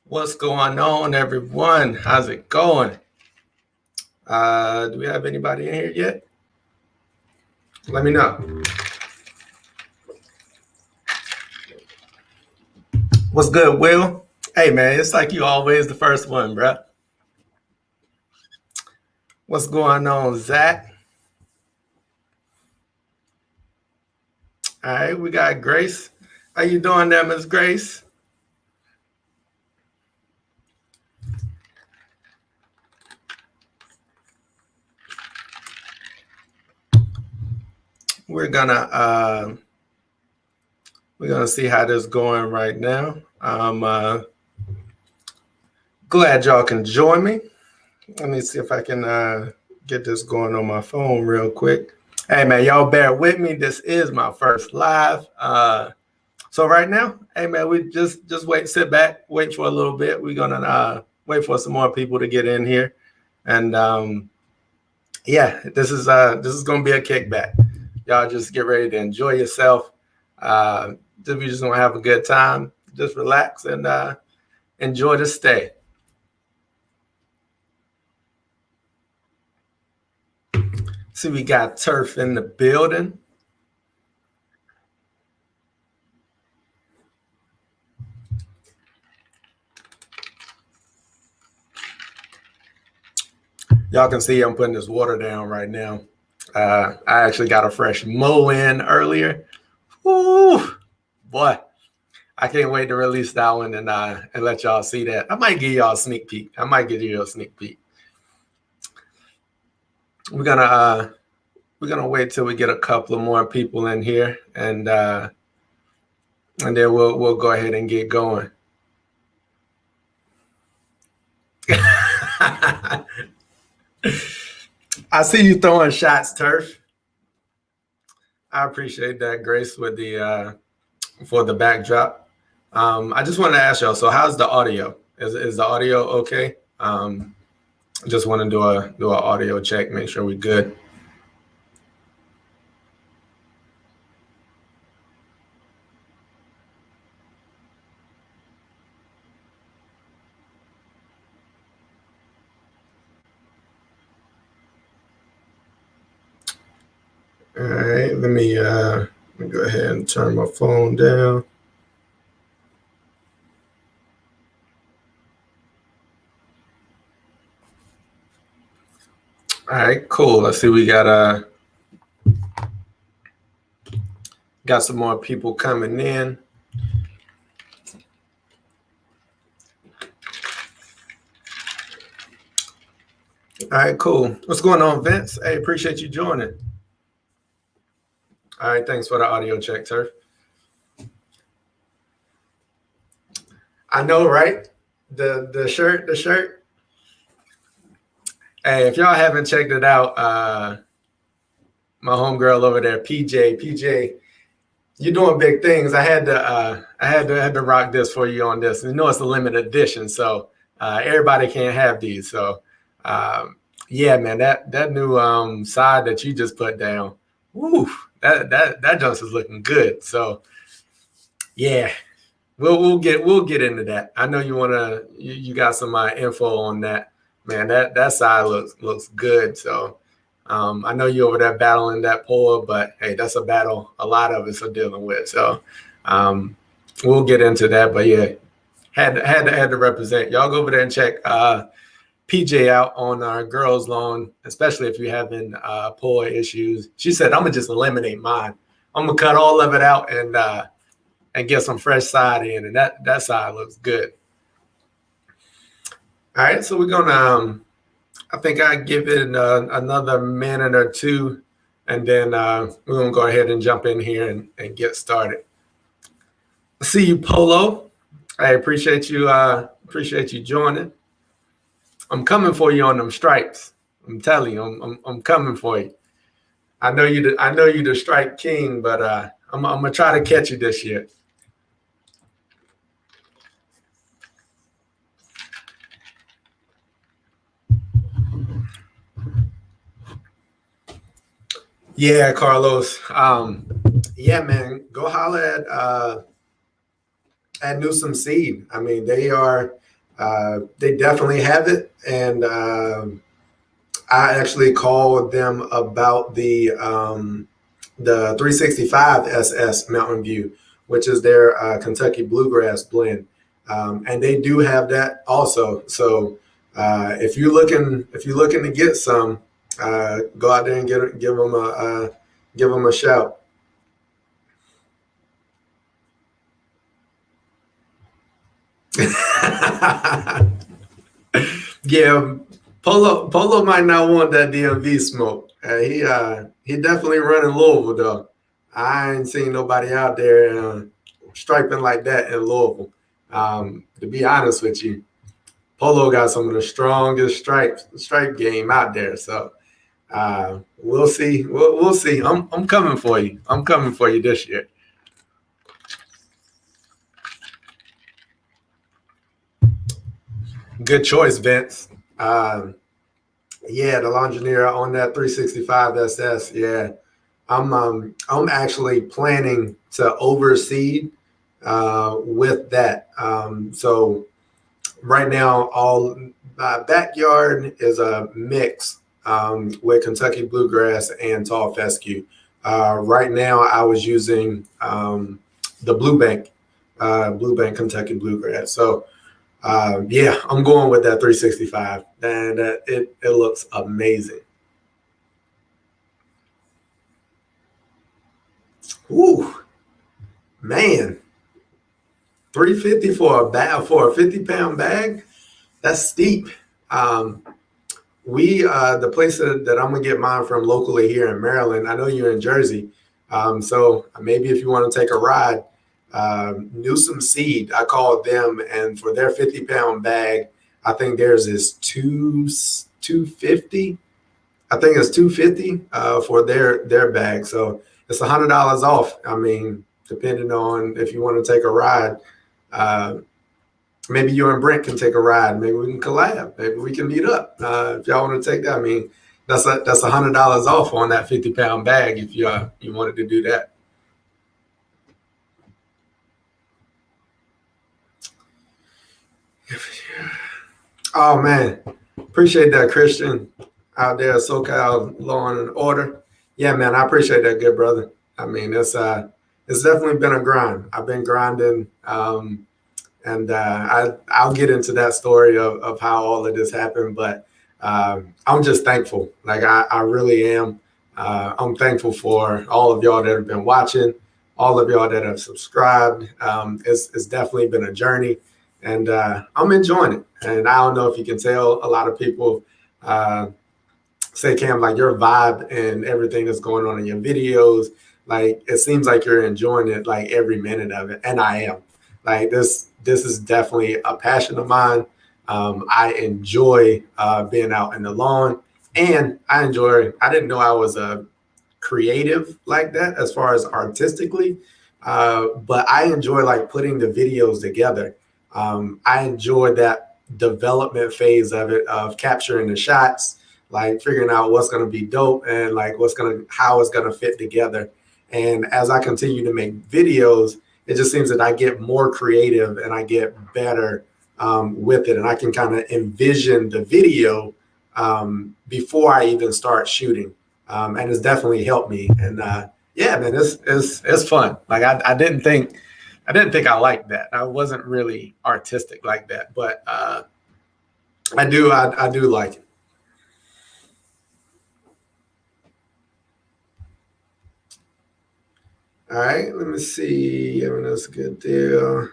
What's going on, everyone? How's it going? Do we have anybody in here yet? Let me know. What's good, Will? Hey, man, it's like you always the first one, bro. What's going on, Zach? All right, we got Grace. How you doing there, Miss Grace? We're gonna see how this is going right now. I'm glad y'all can join me. Let me see if I can get this going on my phone real quick. Hey man, y'all bear with me. This is my first live. So right now, hey man, we just wait, sit back, wait for a little bit. We're gonna wait for some more people to get in here, and yeah, this is gonna be a kickback. Y'all just get ready to enjoy yourself. We just gonna have a good time. Just relax and enjoy the stay. See, we got Turf in the building. Y'all can see I'm putting this water down right now. I actually got a fresh mow in earlier. Woo, boy, I can't wait to release that one and let y'all see that. I might give y'all a sneak peek. We're gonna wait till we get a couple of more people in here, and then we'll go ahead and get going. I see you throwing shots, Turf. I appreciate that, Grace, with the for the backdrop. I just want to ask y'all. So, how's the audio? Is the audio okay? Just want to do an audio check, make sure we're good. All right, let me go ahead and turn my phone down. All right, cool. Let's see. We got some more people coming in. All right, cool. What's going on, Vince? Hey, appreciate you joining. All right, thanks for the audio check, Turf. I know, right? The shirt. Hey, if y'all haven't checked it out, my homegirl over there, PJ, you're doing big things. I had to rock this for you on this. You know it's a limited edition, so everybody can't have these. So yeah, man, that new side that you just put down, woo, that just is looking good. So yeah, we'll get into that. I know you got some info on that. Man, that side looks good. So I know you're over there battling that pour, but hey, that's a battle a lot of us are dealing with. So we'll get into that. But yeah, had to represent. Y'all go over there and check PJ out on our girls' lawn, especially if you're having pour issues. She said, "I'm gonna just eliminate mine. I'm gonna cut all of it out and get some fresh side in, and that side looks good." All right, so we're gonna. I think I give it another minute or two, and then we're gonna go ahead and jump in here and get started. See you, Polo. I appreciate you joining. I'm coming for you on them stripes. I'm telling you, I'm coming for you. I know you the stripe king, but I'm gonna try to catch you this year. Yeah, Carlos. Yeah, man, go holler at Newsome Seed. I mean, they are they definitely have it. And I actually called them about the 365 SS Mountain View, which is their Kentucky Bluegrass blend, and they do have that also. So if you're looking to get some, go out there and give them a shout. Yeah, Polo might not want that DMV smoke. He definitely running Louisville though. I ain't seen nobody out there striping like that in Louisville. To be honest with you, Polo got some of the strongest stripe game out there. So we'll see. We'll see. I'm coming for you. I'm coming for you this year. Good choice, Vince. Yeah, the Longinier on that 365 SS. Yeah, I'm actually planning to overseed with that. So right now, all my backyard is a mix with Kentucky bluegrass and tall fescue. Right now, I was using the Blue Bank Kentucky bluegrass. So yeah, I'm going with that 365, and it looks amazing. Ooh, man, 350 for a bag for a 50-pound bag. That's steep. Um, we the place that I'm gonna get mine from locally here in Maryland. I know you're in Jersey, so maybe if you want to take a ride, Newsom Seed. I called them, and for their 50-pound bag, I think theirs is 250. I think it's 250 for their bag. So it's $100 off. I mean, depending on if you want to take a ride. Uh, Maybe you and Brent can take a ride. Maybe we can collab. Maybe we can meet up. If y'all want to take that, I mean, that's $100 off on that 50-pound bag if you wanted to do that. Oh man, appreciate that, Christian, out there, SoCal Law and Order. Yeah, man, I appreciate that, good brother. I mean, it's definitely been a grind. I've been grinding. And I'll get into that story of how all of this happened, but I'm just thankful. Like I really am. I'm thankful for all of y'all that have been watching, all of y'all that have subscribed. It's definitely been a journey, and I'm enjoying it. And I don't know if you can tell, a lot of people uh, say, Cam, like your vibe and everything that's going on in your videos, like it seems like you're enjoying it, like every minute of it, and I am. Like this is definitely a passion of mine. I enjoy being out in the lawn, and I enjoy. I didn't know I was a creative like that as far as artistically, but I enjoy like putting the videos together. I enjoy that development phase of it, of capturing the shots, like figuring out what's going to be dope and like how it's going to fit together. And as I continue to make videos, it just seems that I get more creative and I get better with it. And I can kind of envision the video before I even start shooting. And it's definitely helped me. And yeah, man, it's fun. Like I didn't think I liked that. I wasn't really artistic like that, but I do like it. All right, let me see. Yeah, that's a good deal.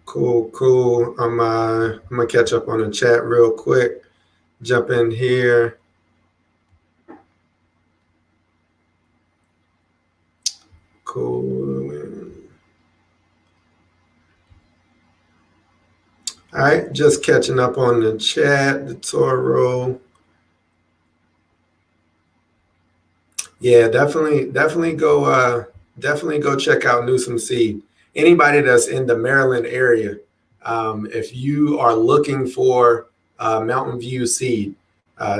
Cool. I'm gonna catch up on the chat real quick. Jump in here. Cool. All right, just catching up on the chat. The Toro. Yeah, definitely go check out Newsom Seed. Anybody that's in the Maryland area, if you are looking for Mountain View seed,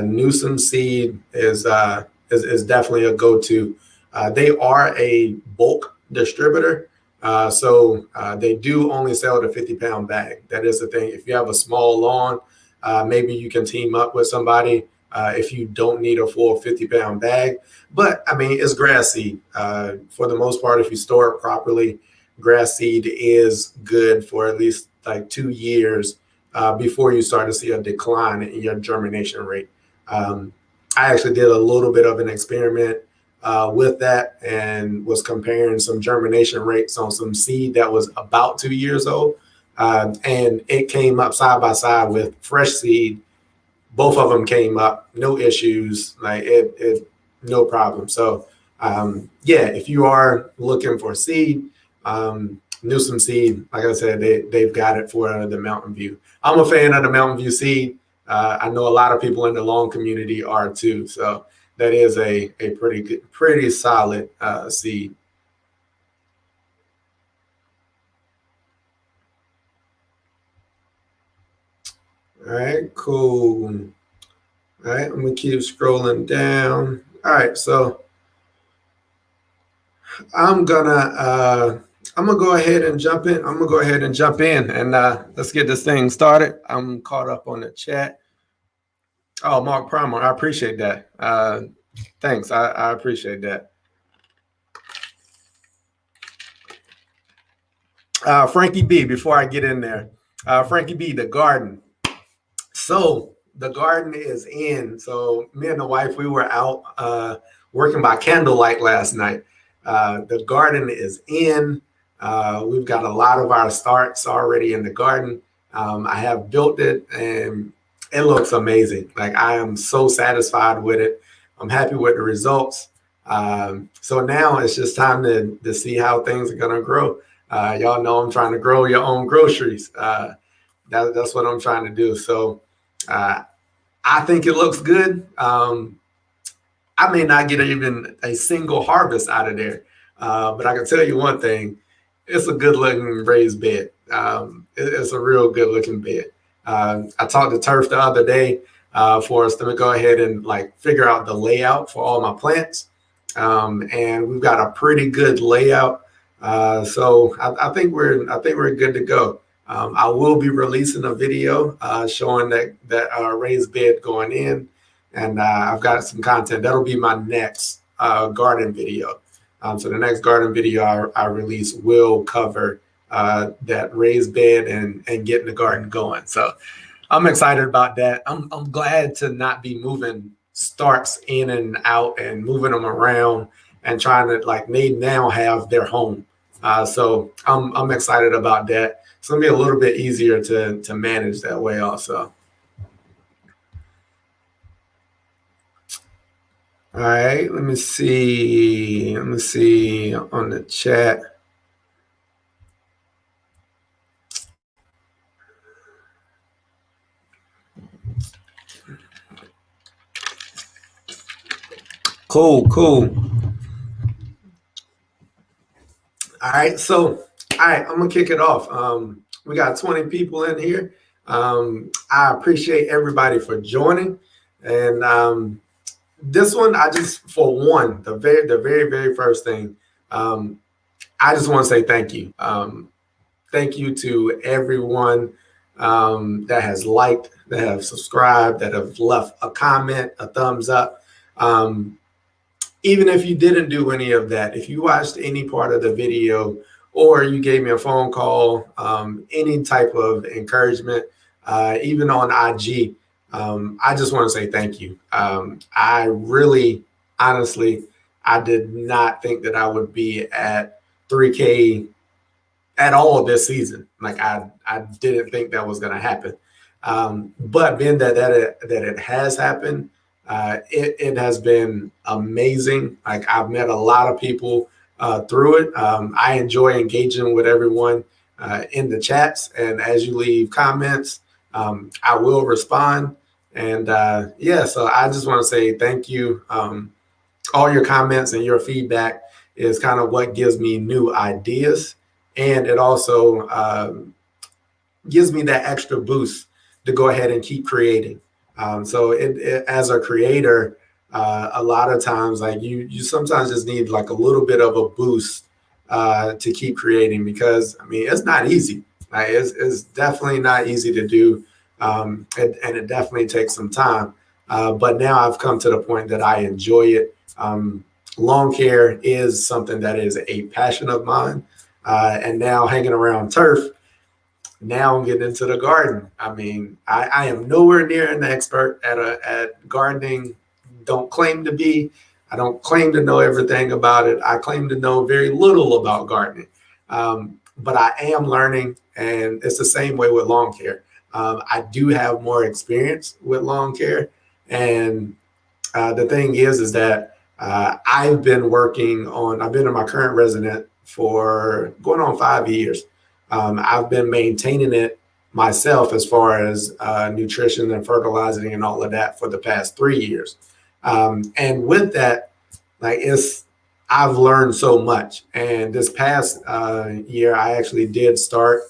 Newsom Seed is definitely a go-to. They are a bulk distributor, So they do only sell the 50-pound bag. That is the thing. If you have a small lawn, maybe you can team up with somebody if you don't need a full 50-pound bag. But I mean, it's grass seed. For the most part, if you store it properly, grass seed is good for at least like 2 years before you start to see a decline in your germination rate. I actually did a little bit of an experiment with that and was comparing some germination rates on some seed that was about 2 years old. And it came up side by side with fresh seed. Both of them came up, no issues, like no problem. So yeah, if you are looking for seed, Newsom seed, like I said, they've got it for the Mountain View. I'm a fan of the Mountain View seed. I know a lot of people in the lawn community are too. So that is a pretty good, pretty solid seed. All right, cool. All right, I'm gonna keep scrolling down. All right, so I'm gonna go ahead and jump in. I'm gonna go ahead and jump in and let's get this thing started. I'm caught up on the chat. Oh, Mark Primer, I appreciate that. Thanks, I appreciate that. Frankie B, before I get in there, Frankie B, the garden. So the garden is in. So me and the wife, we were out working by candlelight last night. The garden is in. We've got a lot of our starts already in the garden. I have built it and it looks amazing. Like I am so satisfied with it. I'm happy with the results. So now it's just time to see how things are gonna grow. Y'all know I'm trying to grow your own groceries. That's what I'm trying to do. So I think it looks good. I may not get even a single harvest out of there, but I can tell you one thing: it's a good-looking raised bed. It's a real good-looking bed. I talked to Turf the other day for us to go ahead and like figure out the layout for all my plants, and we've got a pretty good layout. So I think we're good to go. I will be releasing a video showing that raised bed going in, and I've got some content. That'll be my next garden video. So the next garden video I release will cover that raised bed and getting the garden going. So I'm excited about that. I'm glad to not be moving starts in and out and moving them around and trying to like they now have their home. So I'm excited about that. It's gonna be a little bit easier to manage that way also. All right, let me see on the chat. Cool. All right, so I'm gonna kick it off. We got 20 people in here. I appreciate everybody for joining, and this one, I just for one, the very first thing, I just want to say thank you. Thank you to everyone that has liked, that have subscribed, that have left a comment, a thumbs up. Even if you didn't do any of that, if you watched any part of the video or you gave me a phone call, any type of encouragement, even on IG, I just want to say thank you. I really, honestly, I did not think that I would be at 3K at all this season. Like I didn't think that was going to happen. But being that it has happened, it has been amazing. Like I've met a lot of people through it. I enjoy engaging with everyone in the chats, and as you leave comments, I will respond. And yeah, so I just want to say thank you. All your comments and your feedback is kind of what gives me new ideas, and it also gives me that extra boost to go ahead and keep creating. So as a creator, a lot of times like you sometimes just need like a little bit of a boost to keep creating, because I mean, it's not easy. It's definitely not easy to do, and it definitely takes some time. But now I've come to the point that I enjoy it. Lawn care is something that is a passion of mine, and now hanging around turf. Now I'm getting into the garden. I mean, I am nowhere near an expert at gardening. Don't claim to be. I don't claim to know everything about it. I claim to know very little about gardening. But I am learning, and it's the same way with lawn care. I do have more experience with lawn care, and the thing is that I've been in my current resident for going on 5 years. I've been maintaining it myself as far as nutrition and fertilizing and all of that for the past 3 years. And with that, I've learned so much. And this past year, I actually did start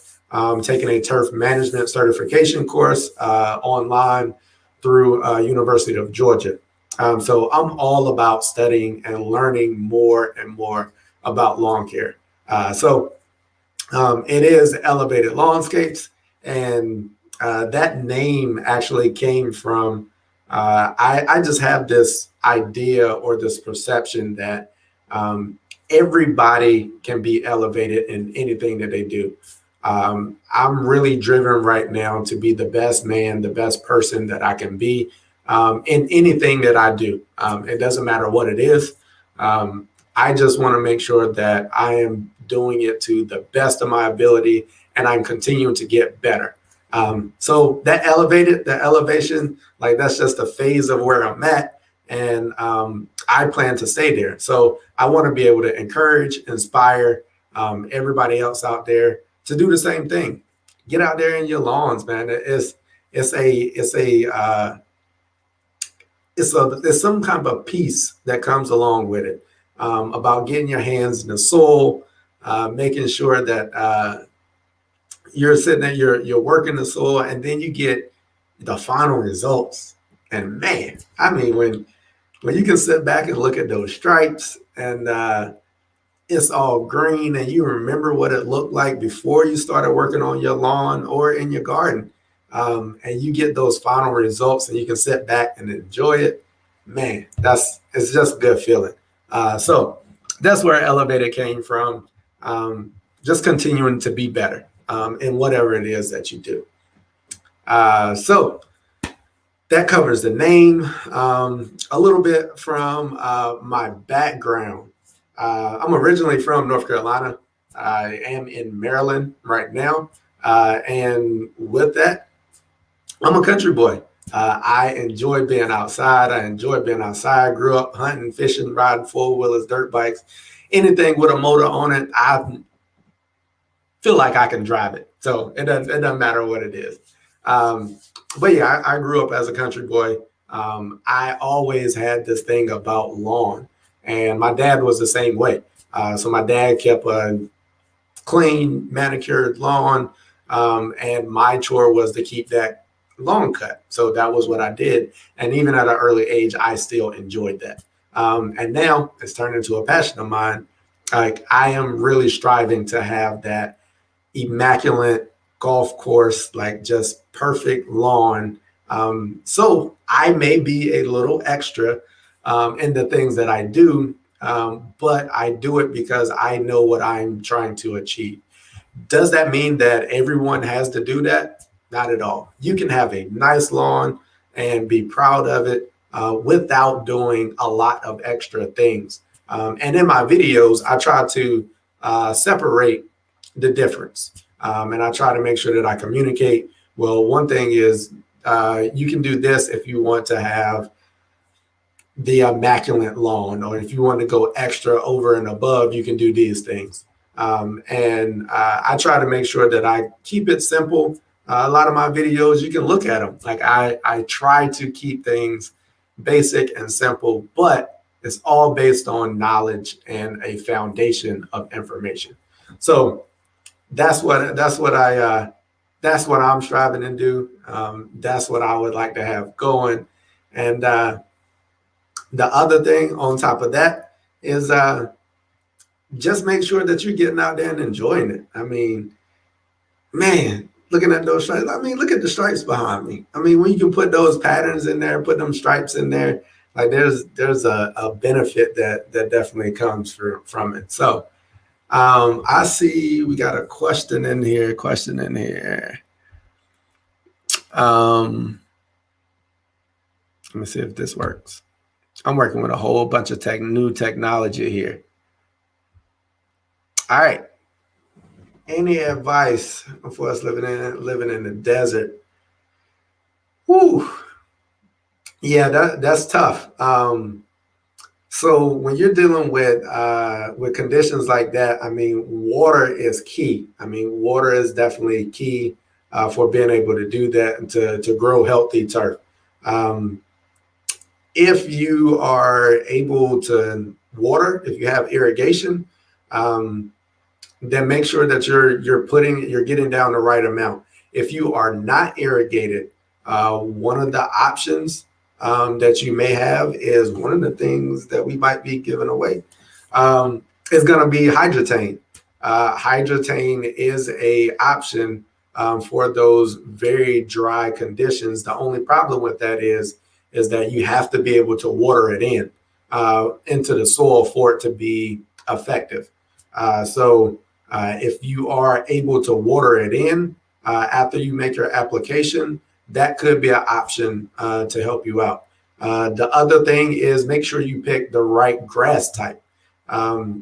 taking a turf management certification course online through University of Georgia. So I'm all about studying and learning more and more about lawn care. It is Elevated Lawnscapes, and that name actually came from I just have this idea or this perception that everybody can be elevated in anything that they do. I'm really driven right now to be the best man, the best person that I can be in anything that I do. It doesn't matter what it is. I just want to make sure that I am doing it to the best of my ability, and I'm continuing to get better. So the elevation, like that's just a phase of where I'm at, and I plan to stay there. So I want to be able to encourage, inspire everybody else out there to do the same thing. Get out there in your lawns, man. There's some kind of a peace that comes along with it, about getting your hands in the soil, making sure that you're sitting there, you're working the soil, and then you get the final results. And man, I mean, when you can sit back and look at those stripes, and it's all green, and you remember what it looked like before you started working on your lawn or in your garden, and you get those final results, and you can sit back and enjoy it. Man, it's just a good feeling. So that's where Elevated came from. Just continuing to be better in whatever it is that you do. So that covers the name. A little bit from my background. I'm originally from North Carolina. I am in Maryland right now. And with that, I'm a country boy. I enjoy being outside. I grew up hunting, fishing, riding four-wheelers, dirt bikes, anything with a motor on it. I feel like I can drive it. So it doesn't matter what it is. But yeah, I grew up as a country boy. I always had this thing about lawn, and my dad was the same way. So my dad kept a clean, manicured lawn, and my chore was to keep that lawn cut. So that was what I did. And even at an early age, I still enjoyed that. And now it's turned into a passion of mine. Like, I am really striving to have that immaculate golf course, like just perfect lawn. So I may be a little extra in the things that I do, but I do it because I know what I'm trying to achieve. Does that mean that everyone has to do that? Not at all. You can have a nice lawn and be proud of it without doing a lot of extra things. And in my videos, I try to separate the difference. And I try to make sure that I communicate. Well, one thing is you can do this if you want to have the immaculate lawn, or if you want to go extra over and above, you can do these things. And I try to make sure that I keep it simple. A lot of my videos, you can look at them. Like, I try to keep things basic and simple, but it's all based on knowledge and a foundation of information. So that's what I'm striving to do. That's what I would like to have going. And the other thing on top of that is just make sure that you're getting out there and enjoying it. I mean, man, looking at those stripes, I mean, look at the stripes behind me. I mean, when you can put those patterns in there, put them stripes in there, like there's a benefit that definitely comes from it. So I see we got a question in here. Let me see if this works. I'm working with a whole bunch of new technology here. All right. Any advice for us living in the desert? Whew. Yeah, that's tough. So when you're dealing with conditions like that, I mean, water is key. I mean, water is definitely key for being able to do that and to grow healthy turf. If you are able to water, if you have irrigation, then make sure that you're getting down the right amount. If you are not irrigated, one of the options that you may have is one of the things that we might be giving away is going to be hydrotane. Hydrotane is a option for those very dry conditions. The only problem with that is that you have to be able to water it into the soil for it to be effective. So if you are able to water it in after you make your application, that could be an option to help you out. The other thing is make sure you pick the right grass type.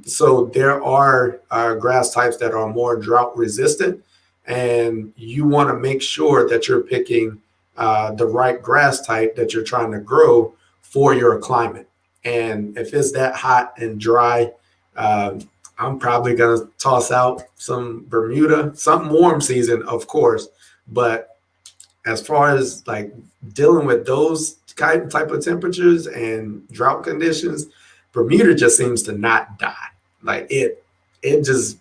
So there are grass types that are more drought resistant, and you want to make sure that you're picking the right grass type that you're trying to grow for your climate. And if it's that hot and dry, I'm probably going to toss out some Bermuda, something warm season, of course. But as far as like dealing with those type of temperatures and drought conditions, Bermuda just seems to not die. Like it just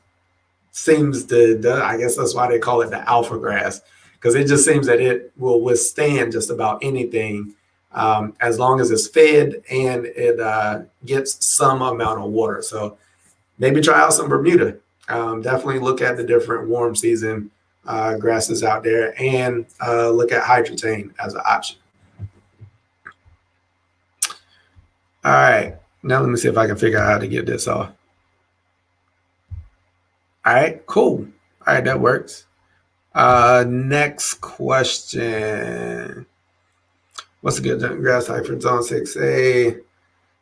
seems to, I guess that's why they call it the alpha grass, because it just seems that it will withstand just about anything as long as it's fed and it gets some amount of water. So maybe try out some Bermuda. Definitely look at the different warm season grasses out there and look at hydrotane as an option. All right. Now let me see if I can figure out how to get this off. All right, cool. All right, that works. Next question. What's a good grass type for zone 6A?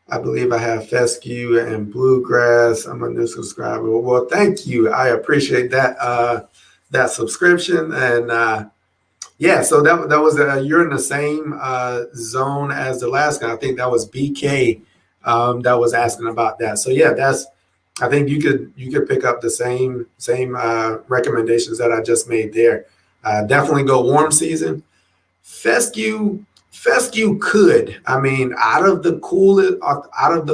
I believe I have fescue and bluegrass. I'm a new subscriber. Well, thank you. I appreciate that that subscription. And yeah, so that was you're in the same zone as the last guy. I think that was BK that was asking about that. So yeah, I think you could pick up the same recommendations that I just made there. Definitely go warm season. Fescue could. I mean, out of the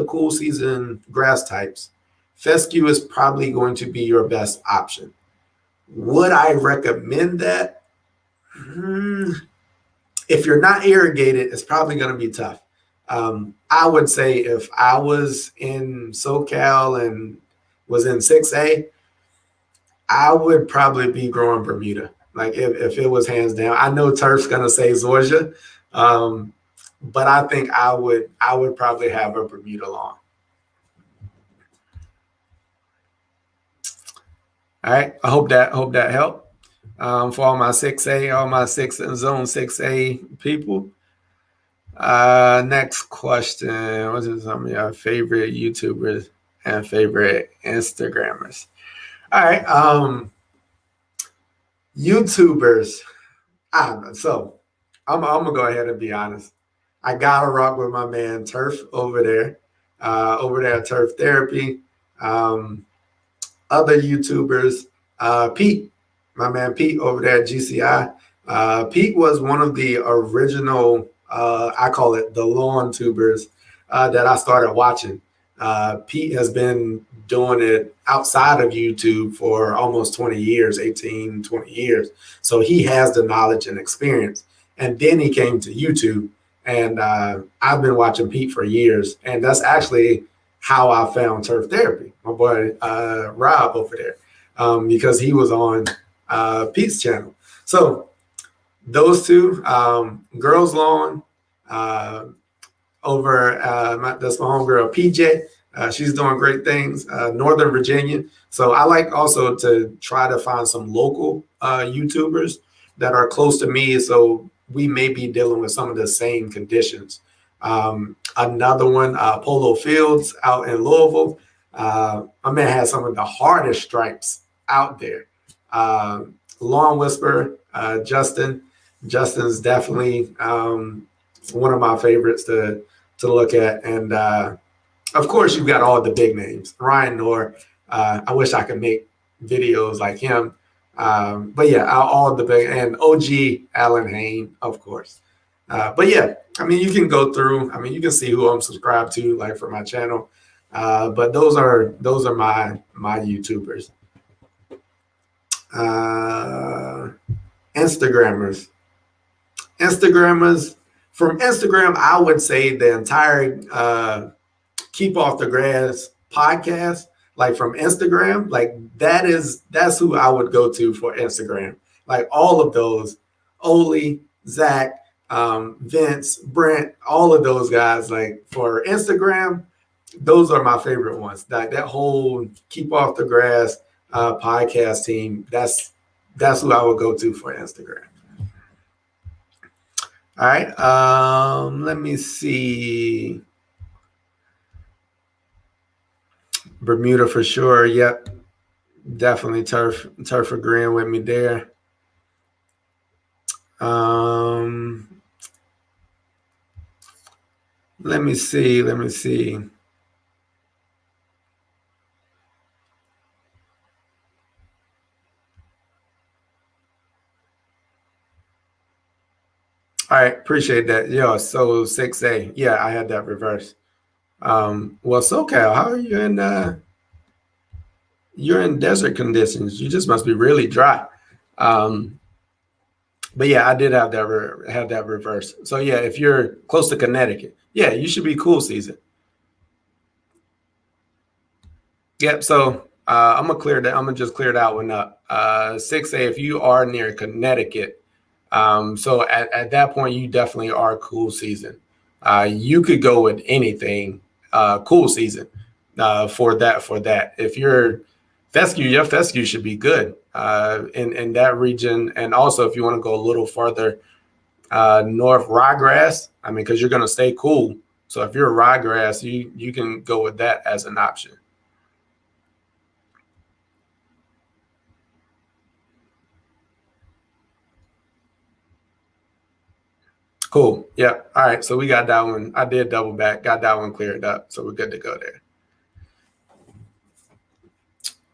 cool season grass types, fescue is probably going to be your best option. Would I recommend that? If you're not irrigated, it's probably going to be tough. I would say if I was in SoCal and was in 6A, I would probably be growing Bermuda. Like if it was hands down. I know Turf's going to say Zorja, but I think I would probably have a Bermuda lawn. All right. I hope that helped. For all my 6A, all my zone 6A people. Next question. What is some of your favorite YouTubers and favorite Instagrammers? All right. YouTubers. I don't know. So I'm gonna go ahead and be honest. I gotta rock with my man Turf over there at Turf Therapy. Other YouTubers, Pete, my man Pete over there at GCI. Pete was one of the original, I call it the lawn tubers that I started watching. Pete has been doing it outside of YouTube for almost 20 years, 18, 20 years. So he has the knowledge and experience. And then he came to YouTube, and I've been watching Pete for years. And that's actually how I found turf therapy. My boy Rob over there, because he was on Pete's channel. So those two, Girls Lawn, over that's my homegirl PJ. She's doing great things. Northern Virginia. So I like also to try to find some local YouTubers that are close to me. So we may be dealing with some of the same conditions. Another one, Polo Fields out in Louisville. My man has some of the hardest stripes out there. Lawn Whisperer, Justin. Justin's definitely one of my favorites to look at. And of course, you've got all the big names. Ryan Knorr. I wish I could make videos like him. But yeah, all the big, and OG Alan Hain, of course. But yeah, I mean, you can go through. I mean, you can see who I'm subscribed to, like for my channel. But those are my YouTubers. Instagrammers. From Instagram, I would say the entire Keep Off the Grass podcast, like from Instagram, like that's who I would go to for Instagram. Like all of those, Oli, Zach, Vince, Brent, all of those guys, like for Instagram, those are my favorite ones. That whole Keep Off the Grass podcast team, that's who I would go to for Instagram. All right. Let me see. Bermuda for sure. Yep. Definitely turf agreeing with me there. Let me see. All right, appreciate that. Yeah, so 6A. Yeah, I had that reverse. Well, SoCal, how are you in you're in desert conditions. You just must be really dry. But yeah, I did have that reverse. So yeah, if you're close to Connecticut, yeah, you should be cool season. Yep. So I'm gonna just clear that one up. 6A, if you are near Connecticut, so at that point you definitely are cool season. You could go with anything cool season for that. If you're fescue, your fescue should be good in that region. And also if you want to go a little further north, ryegrass, I mean, because you're going to stay cool. So if you're ryegrass, you can go with that as an option. Cool. Yep. All right. So we got that one. I did double back, got that one cleared up. So we're good to go there.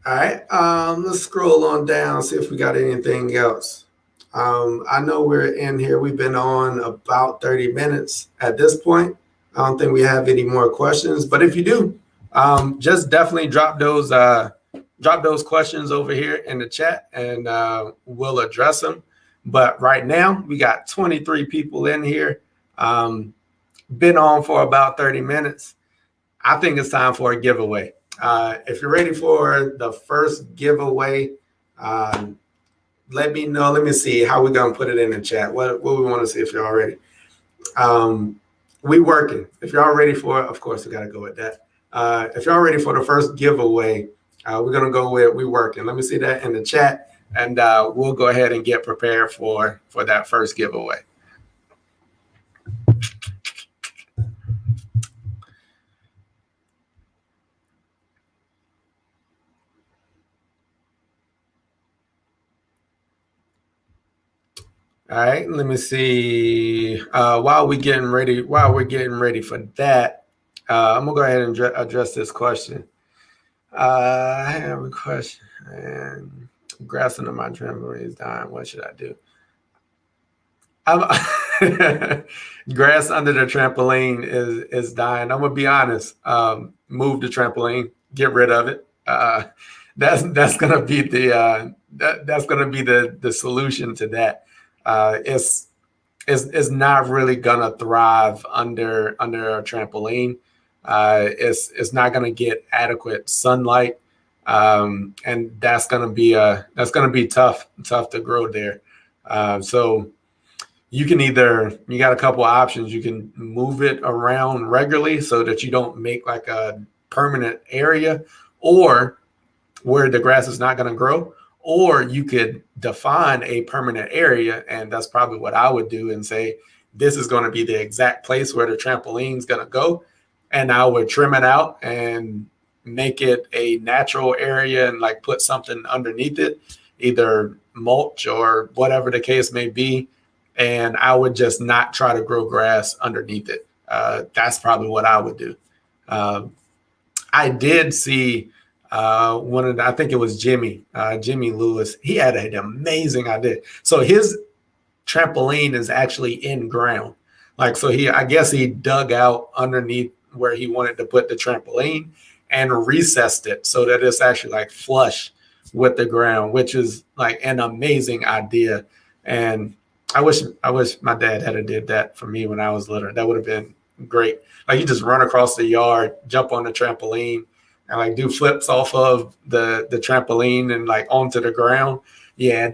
All right. Let's scroll on down, see if we got anything else. I know we're in here. We've been on about 30 minutes at this point. I don't think we have any more questions, but if you do, just definitely drop those questions over here in the chat, and we'll address them. But right now, we got 23 people in here. Been on for about 30 minutes. I think it's time for a giveaway. If you're ready for the first giveaway, let me know. Let me see how we're going to put it in the chat. What we want to see if you're all ready. We working. If you're all ready for it, of course, we got to go with that. If you're all ready for the first giveaway, we're going to go with we working. Let me see that in the chat, and we'll go ahead and get prepared for that first giveaway. All right, let me see. While we're getting ready for that, I'm gonna go ahead and address this question. I have a question. And grass under my trampoline is dying. What should I do? Grass under the trampoline is dying. I'm gonna be honest. Move the trampoline. Get rid of it. That's gonna be the solution to that. It's not really gonna thrive under a trampoline. it's not going to get adequate sunlight, and that's going to be tough to grow there. So you got a couple of options. You can move it around regularly so that you don't make like a permanent area, or where the grass is not going to grow, or you could define a permanent area. And that's probably what I would do, and say, this is going to be the exact place where the trampoline is going to go. And I would trim it out and make it a natural area, and like put something underneath it, either mulch or whatever the case may be. And I would just not try to grow grass underneath it. That's probably what I would do. I did see I think it was Jimmy Lewis. He had an amazing idea. So his trampoline is actually in ground. Like, so I guess he dug out underneath where he wanted to put the trampoline and recessed it so that it's actually like flush with the ground, which is like an amazing idea. And I wish my dad had did that for me when I was little. That would have been great. Like, you just run across the yard, jump on the trampoline, and like do flips off of the trampoline and like onto the ground. Yeah,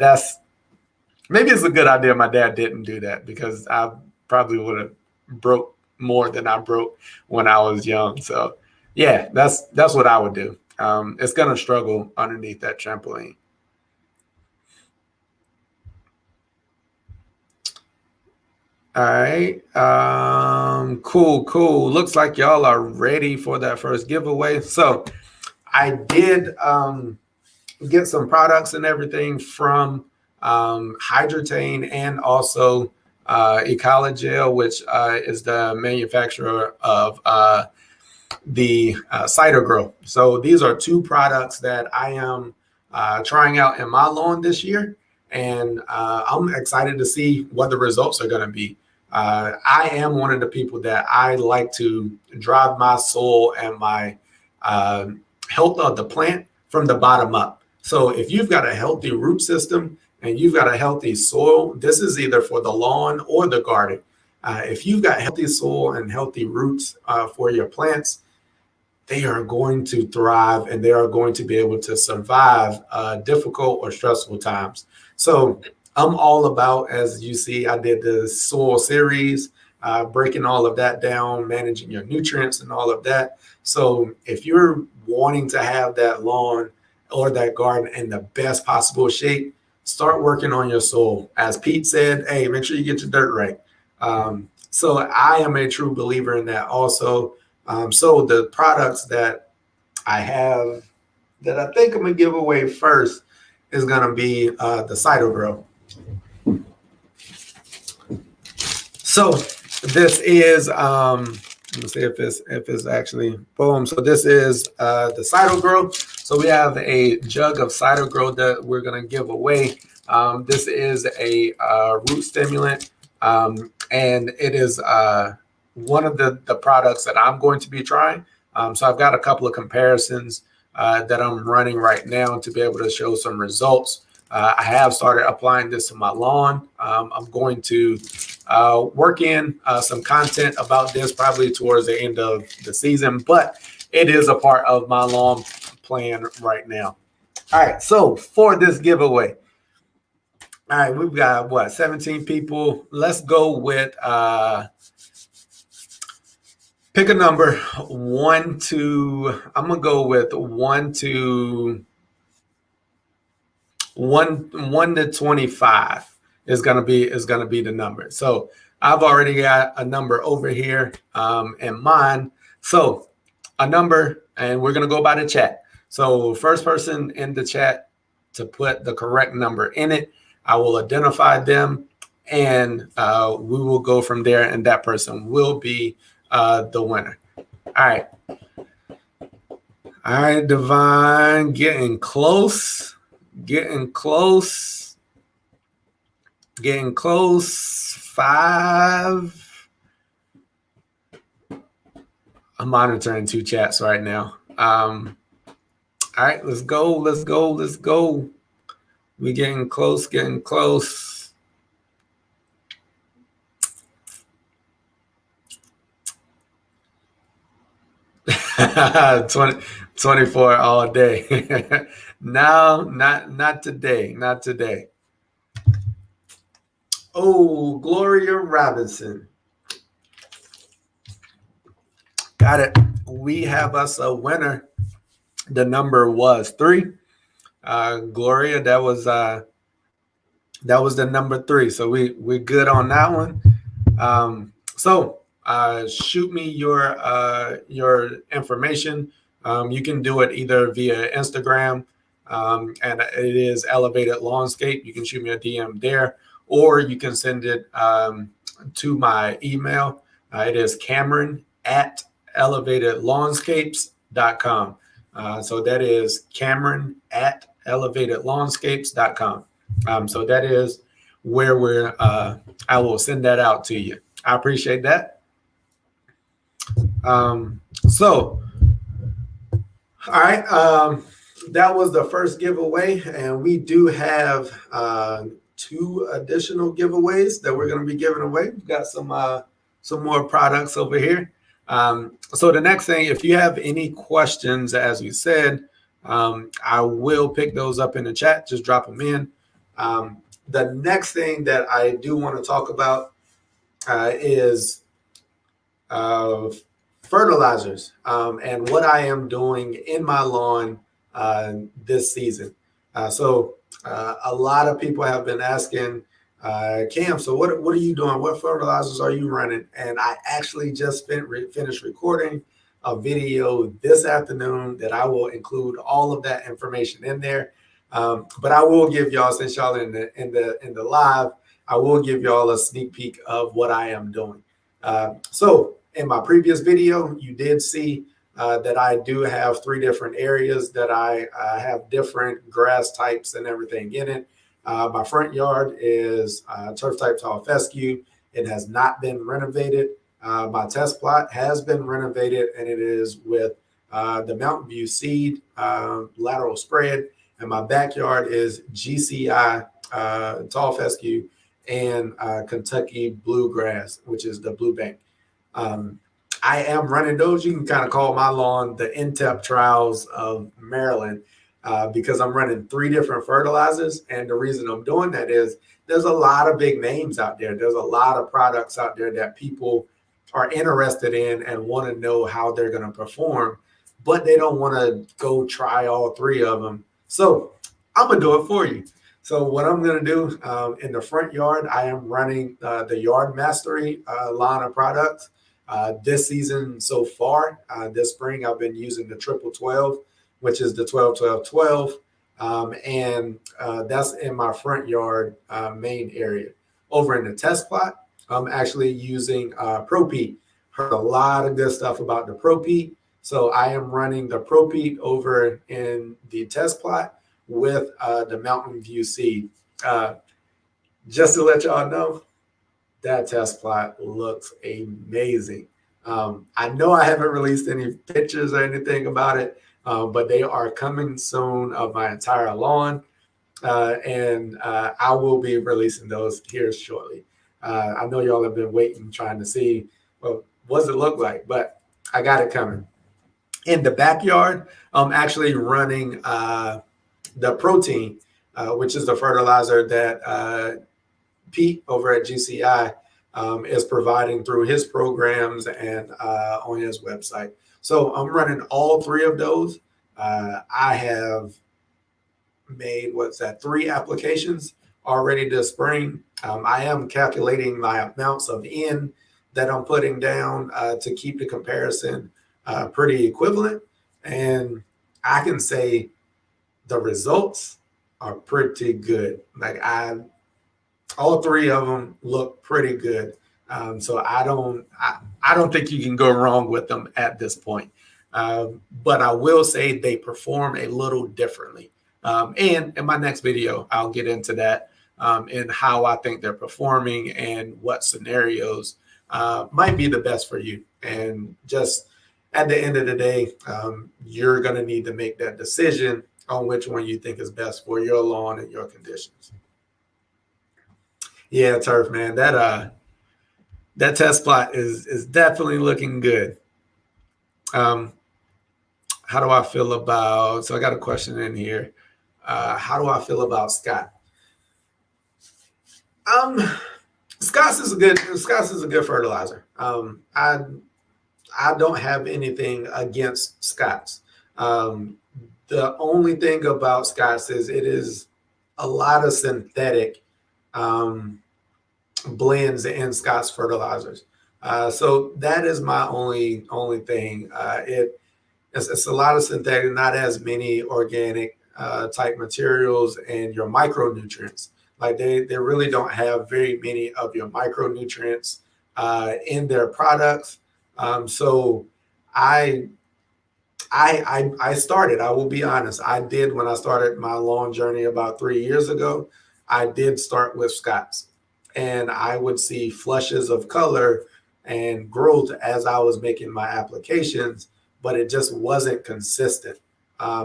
maybe it's a good idea my dad didn't do that, because I probably would have broke more than I broke when I was young. So yeah, that's what I would do. It's gonna struggle underneath that trampoline. All right. Cool. Looks like y'all are ready for that first giveaway. So I did get some products and everything from Hydrotane, and also Ecologel, which is the manufacturer of the Cider Grow. So these are two products that I am trying out in my lawn this year, and I'm excited to see what the results are going to be. I am one of the people that I like to drive my soil and my health of the plant from the bottom up. So if you've got a healthy root system and you've got a healthy soil, this is either for the lawn or the garden. If you've got healthy soil and healthy roots for your plants, they are going to thrive, and they are going to be able to survive difficult or stressful times. So I'm all about, as you see, I did the soil series, breaking all of that down, managing your nutrients and all of that. So if you're wanting to have that lawn or that garden in the best possible shape, start working on your soil. As Pete said, hey, make sure you get your dirt right. So I am a true believer in that also. So the products that I have that I think I'm going to give away first is going to be the Cider Grow. So this is, let's see if it's actually, boom. So this is the Cider Grow. So we have a jug of Cider Grow that we're going to give away. This is a root stimulant, and it is one of the products that I'm going to be trying. So I've got a couple of comparisons that I'm running right now to be able to show some results. I have started applying this to my lawn. I'm going to work in some content about this probably towards the end of the season, but it is a part of my lawn plan right now. All right, so for this giveaway, all right, we've got 17 people. Let's go with pick a number 1 to. I'm gonna go with 1 to 25 is gonna be the number. So I've already got a number over here in mind. So a number, and we're gonna go by the chat. So first person in the chat to put the correct number in it, I will identify them, and we will go from there, and that person will be the winner. All right, Divine, getting close. 5. I'm monitoring 2 chats right now. All right, let's go. We're getting close. 20, 24 all day. No, not today. Not today. Oh, Gloria Robinson. Got it. We have us a winner. The number was 3. Gloria, that was the number 3. So we're good on that one. Shoot me your information. You can do it either via Instagram, and it is Elevated Lawnscape. You can shoot me a DM there, or you can send it to my email. It is Cameron at elevatedlawnscapes.com. So that is Cameron at elevatedlawnscapes.com. So that is where I will send that out to you. I appreciate that. So, all right. That was the first giveaway, and we do have 2 additional giveaways that we're going to be giving away. We've got some more products over here. So the next thing, if you have any questions, as we said, I will pick those up in the chat. Just drop them in. The next thing that I do want to talk about is fertilizers and what I am doing in my lawn this season. So a lot of people have been asking, Cam, so what are you doing? What fertilizers are you running? And I actually just finished recording a video this afternoon that I will include all of that information in there. But I will give y'all, since y'all in the live, I will give y'all a sneak peek of what I am doing. So in my previous video, you did see that I do have 3 different areas that I have different grass types and everything in it. My front yard is turf type tall fescue. It has not been renovated. My test plot has been renovated, and it is with the Mountain View seed lateral spread. And my backyard is GCI tall fescue and Kentucky bluegrass, which is the blue bank. I am running those. You can kind of call my lawn the NTEP trials of Maryland because I'm running 3 different fertilizers. And the reason I'm doing that is there's a lot of big names out there. There's a lot of products out there that people are interested in and want to know how they're going to perform, but they don't want to go try all 3 of them. So I'm going to do it for you. So what I'm going to do in the front yard, I am running the Yard Mastery line of products. This season so far, this spring, I've been using the 12-12, which is the 12-12-12. And that's in my front yard main area. Over in the test plot, I'm actually using Pro-Pete. Heard a lot of good stuff about the Pro-Pete. So I am running the Pro-Pete over in the test plot with the Mountain View seed. Just to let y'all know, that test plot looks amazing. I know I haven't released any pictures or anything about it, but they are coming soon of my entire lawn. And I will be releasing those here shortly. I know y'all have been waiting, trying to see, well, what does it look like? But I got it coming. In the backyard, I'm actually running the protein, which is the fertilizer that Pete over at GCI is providing through his programs and on his website. So I'm running all 3 of those. I have made, 3 applications already this spring. I am calculating my amounts of N that I'm putting down to keep the comparison pretty equivalent. And I can say the results are pretty good. Like all 3 of them look pretty good. So I don't think you can go wrong with them at this point. But I will say they perform a little differently. And in my next video, I'll get into that and how I think they're performing and what scenarios might be the best for you. And just at the end of the day, you're going to need to make that decision on which one you think is best for your lawn and your conditions. Yeah, turf, man, that test plot is definitely looking good. How do I feel about, so I got a question in here. How do I feel about Scott? Scott's is a good fertilizer. I don't have anything against Scott's. The only thing about Scott's is it is a lot of synthetic blends in Scott's fertilizers. So that is my only thing. It's a lot of synthetic, not as many organic type materials, and your micronutrients. Like they really don't have very many of your micronutrients in their products. So I I started, I will be honest, I did when I started my lawn journey about 3 years ago. I did start with Scott's, and I would see flushes of color and growth as I was making my applications, but it just wasn't consistent.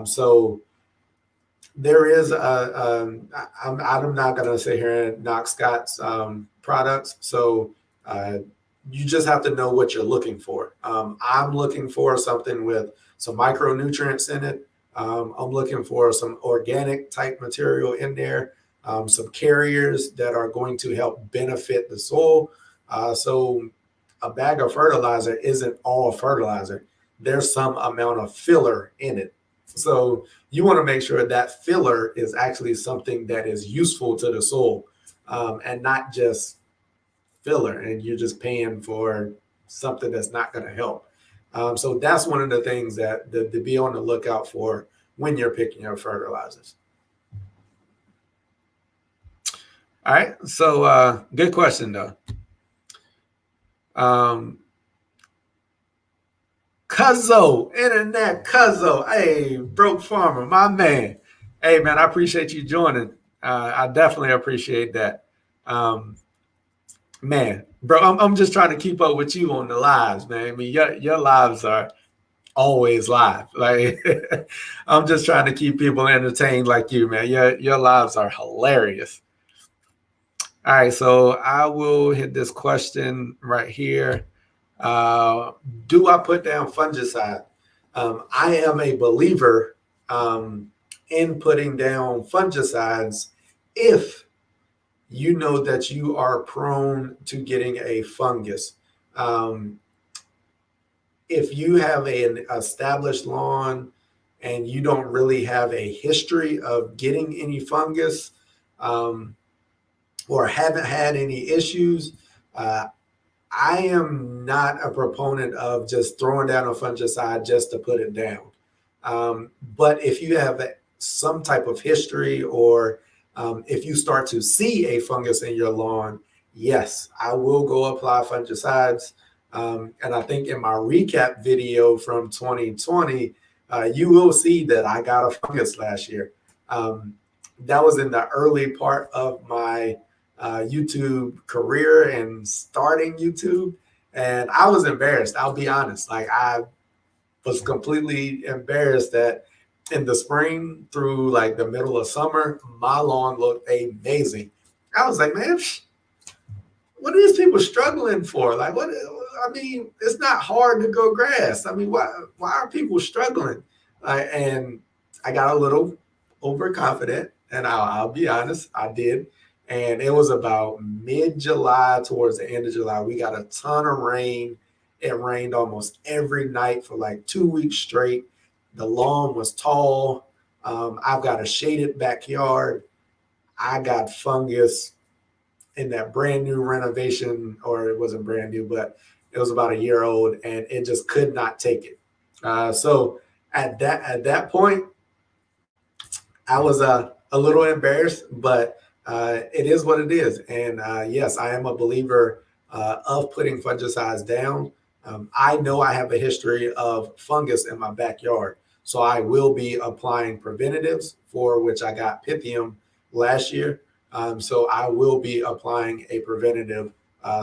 So there is I'm not going to sit here and knock Scott's products. So you just have to know what you're looking for. I'm looking for something with some micronutrients in it. I'm looking for some organic type material in there, some carriers that are going to help benefit the soil. So a bag of fertilizer isn't all fertilizer. There's some amount of filler in it. So you want to make sure that filler is actually something that is useful to the soil, and not just filler, and you're just paying for something that's not going to help. So that's one of the things that to be on the lookout for when you're picking your fertilizers. All right. So good question though. Cuzzo, Internet Cuzzo. Hey, Broke Farmer, my man. Hey, man, I appreciate you joining. I definitely appreciate that. Man, bro, I'm just trying to keep up with you on the lives, man. I mean, your lives are always live. Like, I'm just trying to keep people entertained like you, man. Your lives are hilarious. All right, so I will hit this question right here. Do I put down fungicide? I am a believer in putting down fungicides if you know that you are prone to getting a fungus. If you have an established lawn and you don't really have a history of getting any fungus, or haven't had any issues, I am not a proponent of just throwing down a fungicide just to put it down. But if you have some type of history, or if you start to see a fungus in your lawn, yes, I will go apply fungicides. And I think in my recap video from 2020, you will see that I got a fungus last year. That was in the early part of my YouTube career and starting YouTube. And I was embarrassed. I'll be honest. Like, I was completely embarrassed that in the spring through like the middle of summer, my lawn looked amazing. I was like, man, what are these people struggling for? Like, what? I mean, it's not hard to grow grass. I mean, why are people struggling? And I got a little overconfident, and I'll be honest, I did. And it was about mid-July, towards the end of July. We got a ton of rain. It rained almost every night for like 2 weeks straight. The lawn was tall. I've got a shaded backyard. I got fungus in that brand new renovation, or it wasn't brand new, but it was about a year old, and it just could not take it. So at that point, I was a little embarrassed, but it is what it is. And yes, I am a believer of putting fungicides down. I know I have a history of fungus in my backyard, so I will be applying preventatives, for which I got Pythium last year. So I will be applying a preventative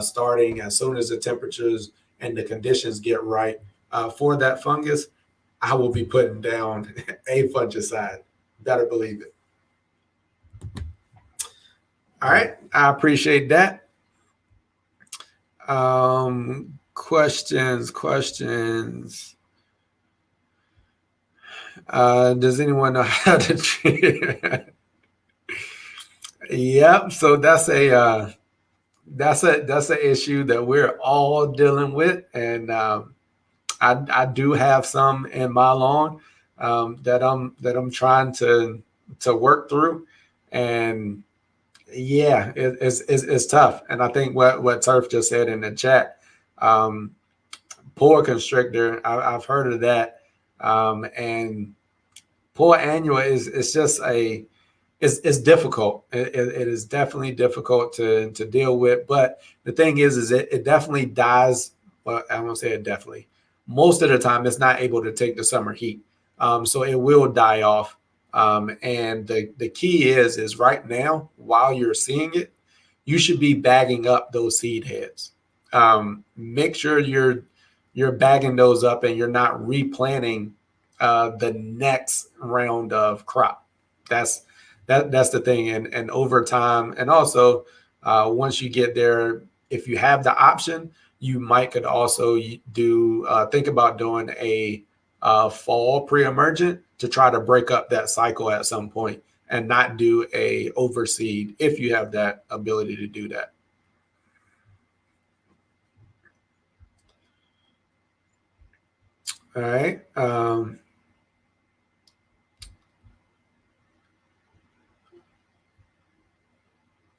starting as soon as the temperatures and the conditions get right for that fungus. I will be putting down a fungicide. Better believe it. All right. I appreciate that. Questions. Does anyone know how to treat? Yep. So that's a issue that we're all dealing with, and I do have some in my lawn that I'm trying to work through, and yeah, it's tough. And I think what Turf just said in the chat, um, poor constrictor, I've heard of that, and poor annual is it's just a it's difficult. It is definitely difficult to deal with. But the thing is it definitely dies. Well, I won't say it definitely. Most of the time, it's not able to take the summer heat, so it will die off. And the key is right now, while you're seeing it, you should be bagging up those seed heads. Make sure you're bagging those up and you're not replanting the next round of crop. That's that's the thing. And over time, and also once you get there, if you have the option, you might could also do think about doing a fall pre-emergent to try to break up that cycle at some point and not do a overseed if you have that ability to do that. All right.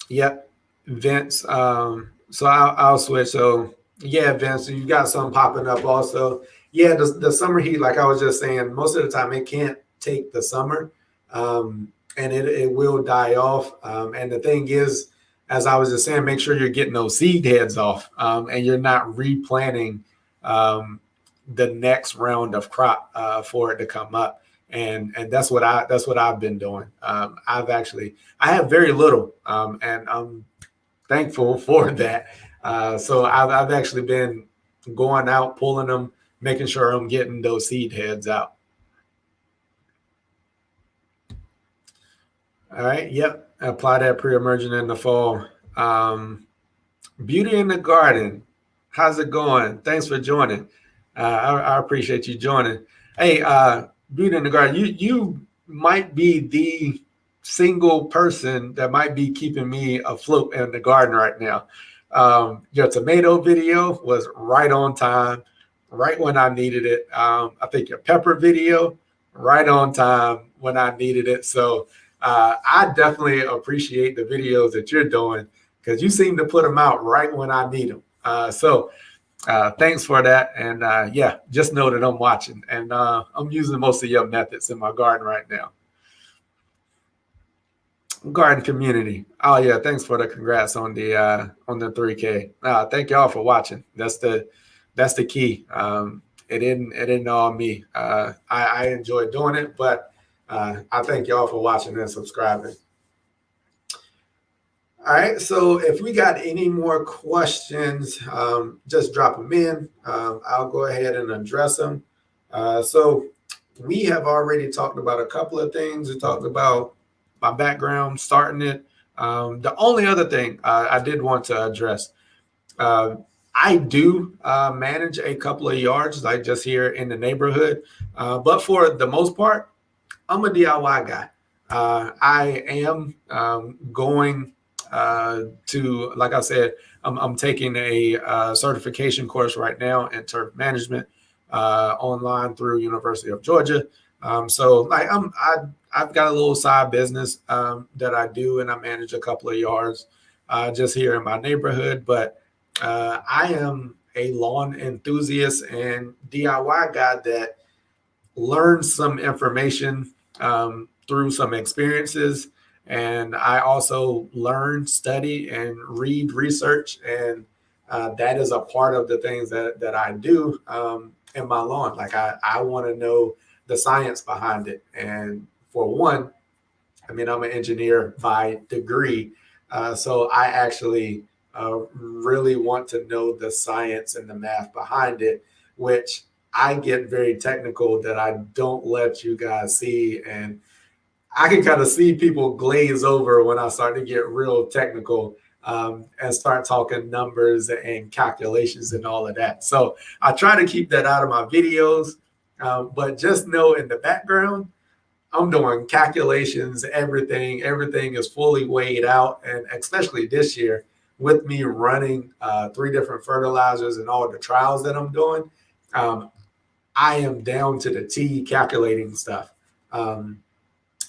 Yep. Vince. So I'll switch. So yeah, Vince, you got something popping up also. Yeah, the summer heat, like I was just saying, most of the time it can't take the summer, and it will die off. And the thing is, as I was just saying, make sure you're getting those seed heads off, and you're not replanting the next round of crop for it to come up. And that's what I've been doing. I have very little, and I'm thankful for that. So I've actually been going out, pulling them, making sure I'm getting those seed heads out. All right. Yep. Apply that pre-emergent in the fall. Beauty in the Garden. How's it going? Thanks for joining. I appreciate you joining. Hey, Beauty in the Garden, you might be the single person that might be keeping me afloat in the garden right now. Your tomato video was right on time, right when I needed it. I think your pepper video, right on time when I needed it. So I definitely appreciate the videos that you're doing because you seem to put them out right when I need them. Thanks for that. And yeah, just know that I'm watching and I'm using most of your methods in my garden right now. Garden community. Oh yeah, thanks for the congrats on the 3K. Thank y'all for watching. That's the key. It didn't all me. I enjoy doing it, but I thank y'all for watching and subscribing. All right, so if we got any more questions, just drop them in. I'll go ahead and address them. So we have already talked about a couple of things. We talked about my background, starting it. The only other thing I did want to address, I do manage a couple of yards, like just here in the neighborhood. But for the most part, I'm a DIY guy. I am going to, like I said, I'm taking a certification course right now in turf management online through University of Georgia. So like I've got a little side business that I do, and I manage a couple of yards just here in my neighborhood. But I am a lawn enthusiast and DIY guy that learns some information through some experiences. And I also learn, study, and read research. And that is a part of the things that I do in my lawn. Like I want to know the science behind it. And for one, I mean, I'm an engineer by degree. So I actually really want to know the science and the math behind it, which I get very technical that I don't let you guys see. And I can kind of see people glaze over when I start to get real technical and start talking numbers and calculations and all of that. So I try to keep that out of my videos. But just know in the background, I'm doing calculations, everything. Everything is fully weighed out. And especially this year, with me running 3 different fertilizers and all the trials that I'm doing, um, I am down to the T calculating stuff. Um,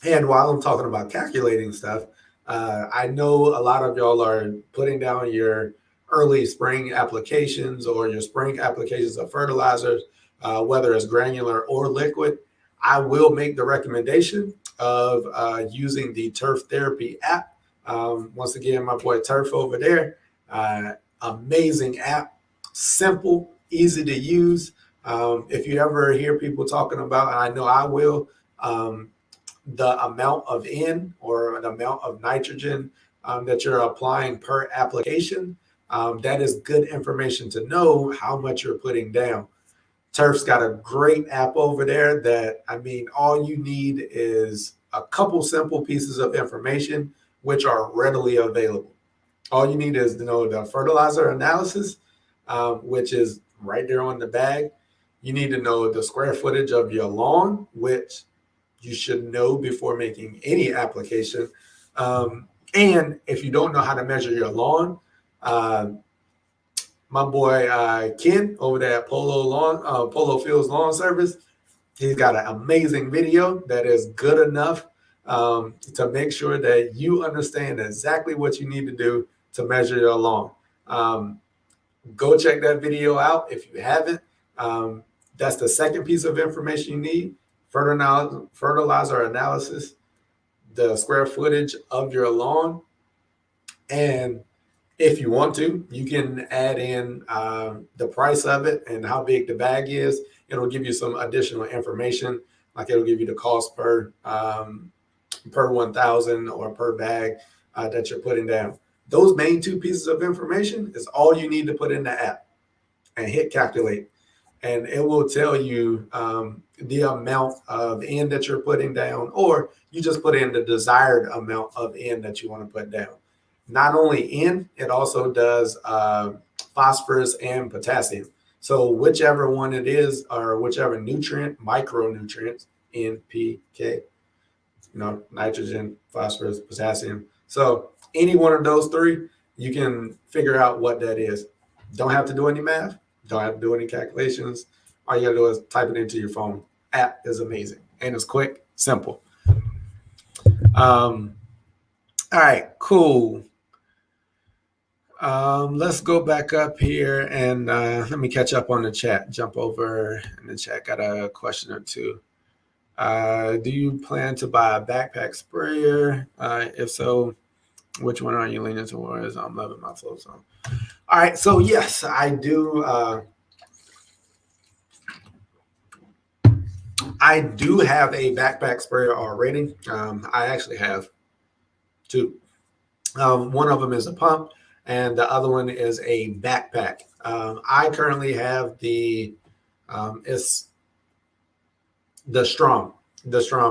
and while I'm talking about calculating stuff, I know a lot of y'all are putting down your early spring applications or your spring applications of fertilizers, whether it's granular or liquid. I will make the recommendation of using the Turf Therapy app. Once again, my boy Turf over there, amazing app, simple, easy to use. If you ever hear people talking about, and I know I will, the amount of N or the amount of nitrogen that you're applying per application, that is good information to know how much you're putting down. Turf's got a great app over there that, I mean, all you need is a couple simple pieces of information which are readily available. All you need is to know the fertilizer analysis, which is right there on the bag. You need to know the square footage of your lawn, which you should know before making any application. And if you don't know how to measure your lawn, uh, my boy Ken over there at Polo Fields Lawn Service, he's got an amazing video that is good enough to make sure that you understand exactly what you need to do to measure your lawn. Um, Go check that video out if you haven't. That's the second piece of information you need: fertilizer analysis, the square footage of your lawn, and if you want to, you can add in the price of it and how big the bag is. It'll give you some additional information, like it'll give you the cost per 1,000 or per bag that you're putting down. Those main 2 pieces of information is all you need to put in the app and hit calculate. And it will tell you the amount of N that you're putting down, or you just put in the desired amount of N that you want to put down. Not only N, it also does phosphorus and potassium. So whichever one it is, or whichever nutrient, micronutrients, NPK, nitrogen, phosphorus, potassium. So any one of those 3, you can figure out what that is. Don't have to do any math. Don't have to do any calculations. All you gotta do is type it into your phone. App is amazing and it's quick, simple. All right, cool. Let's go back up here and let me catch up on the chat. Jump over in the chat. Got a question or 2. Do you plan to buy a backpack sprayer? If so, which one are you leaning towards? I'm loving my flow zone. All right, so yes, I do. I do have a backpack sprayer already. I actually have 2. One of them is a pump, and the other one is a backpack. I currently have it's the Strom,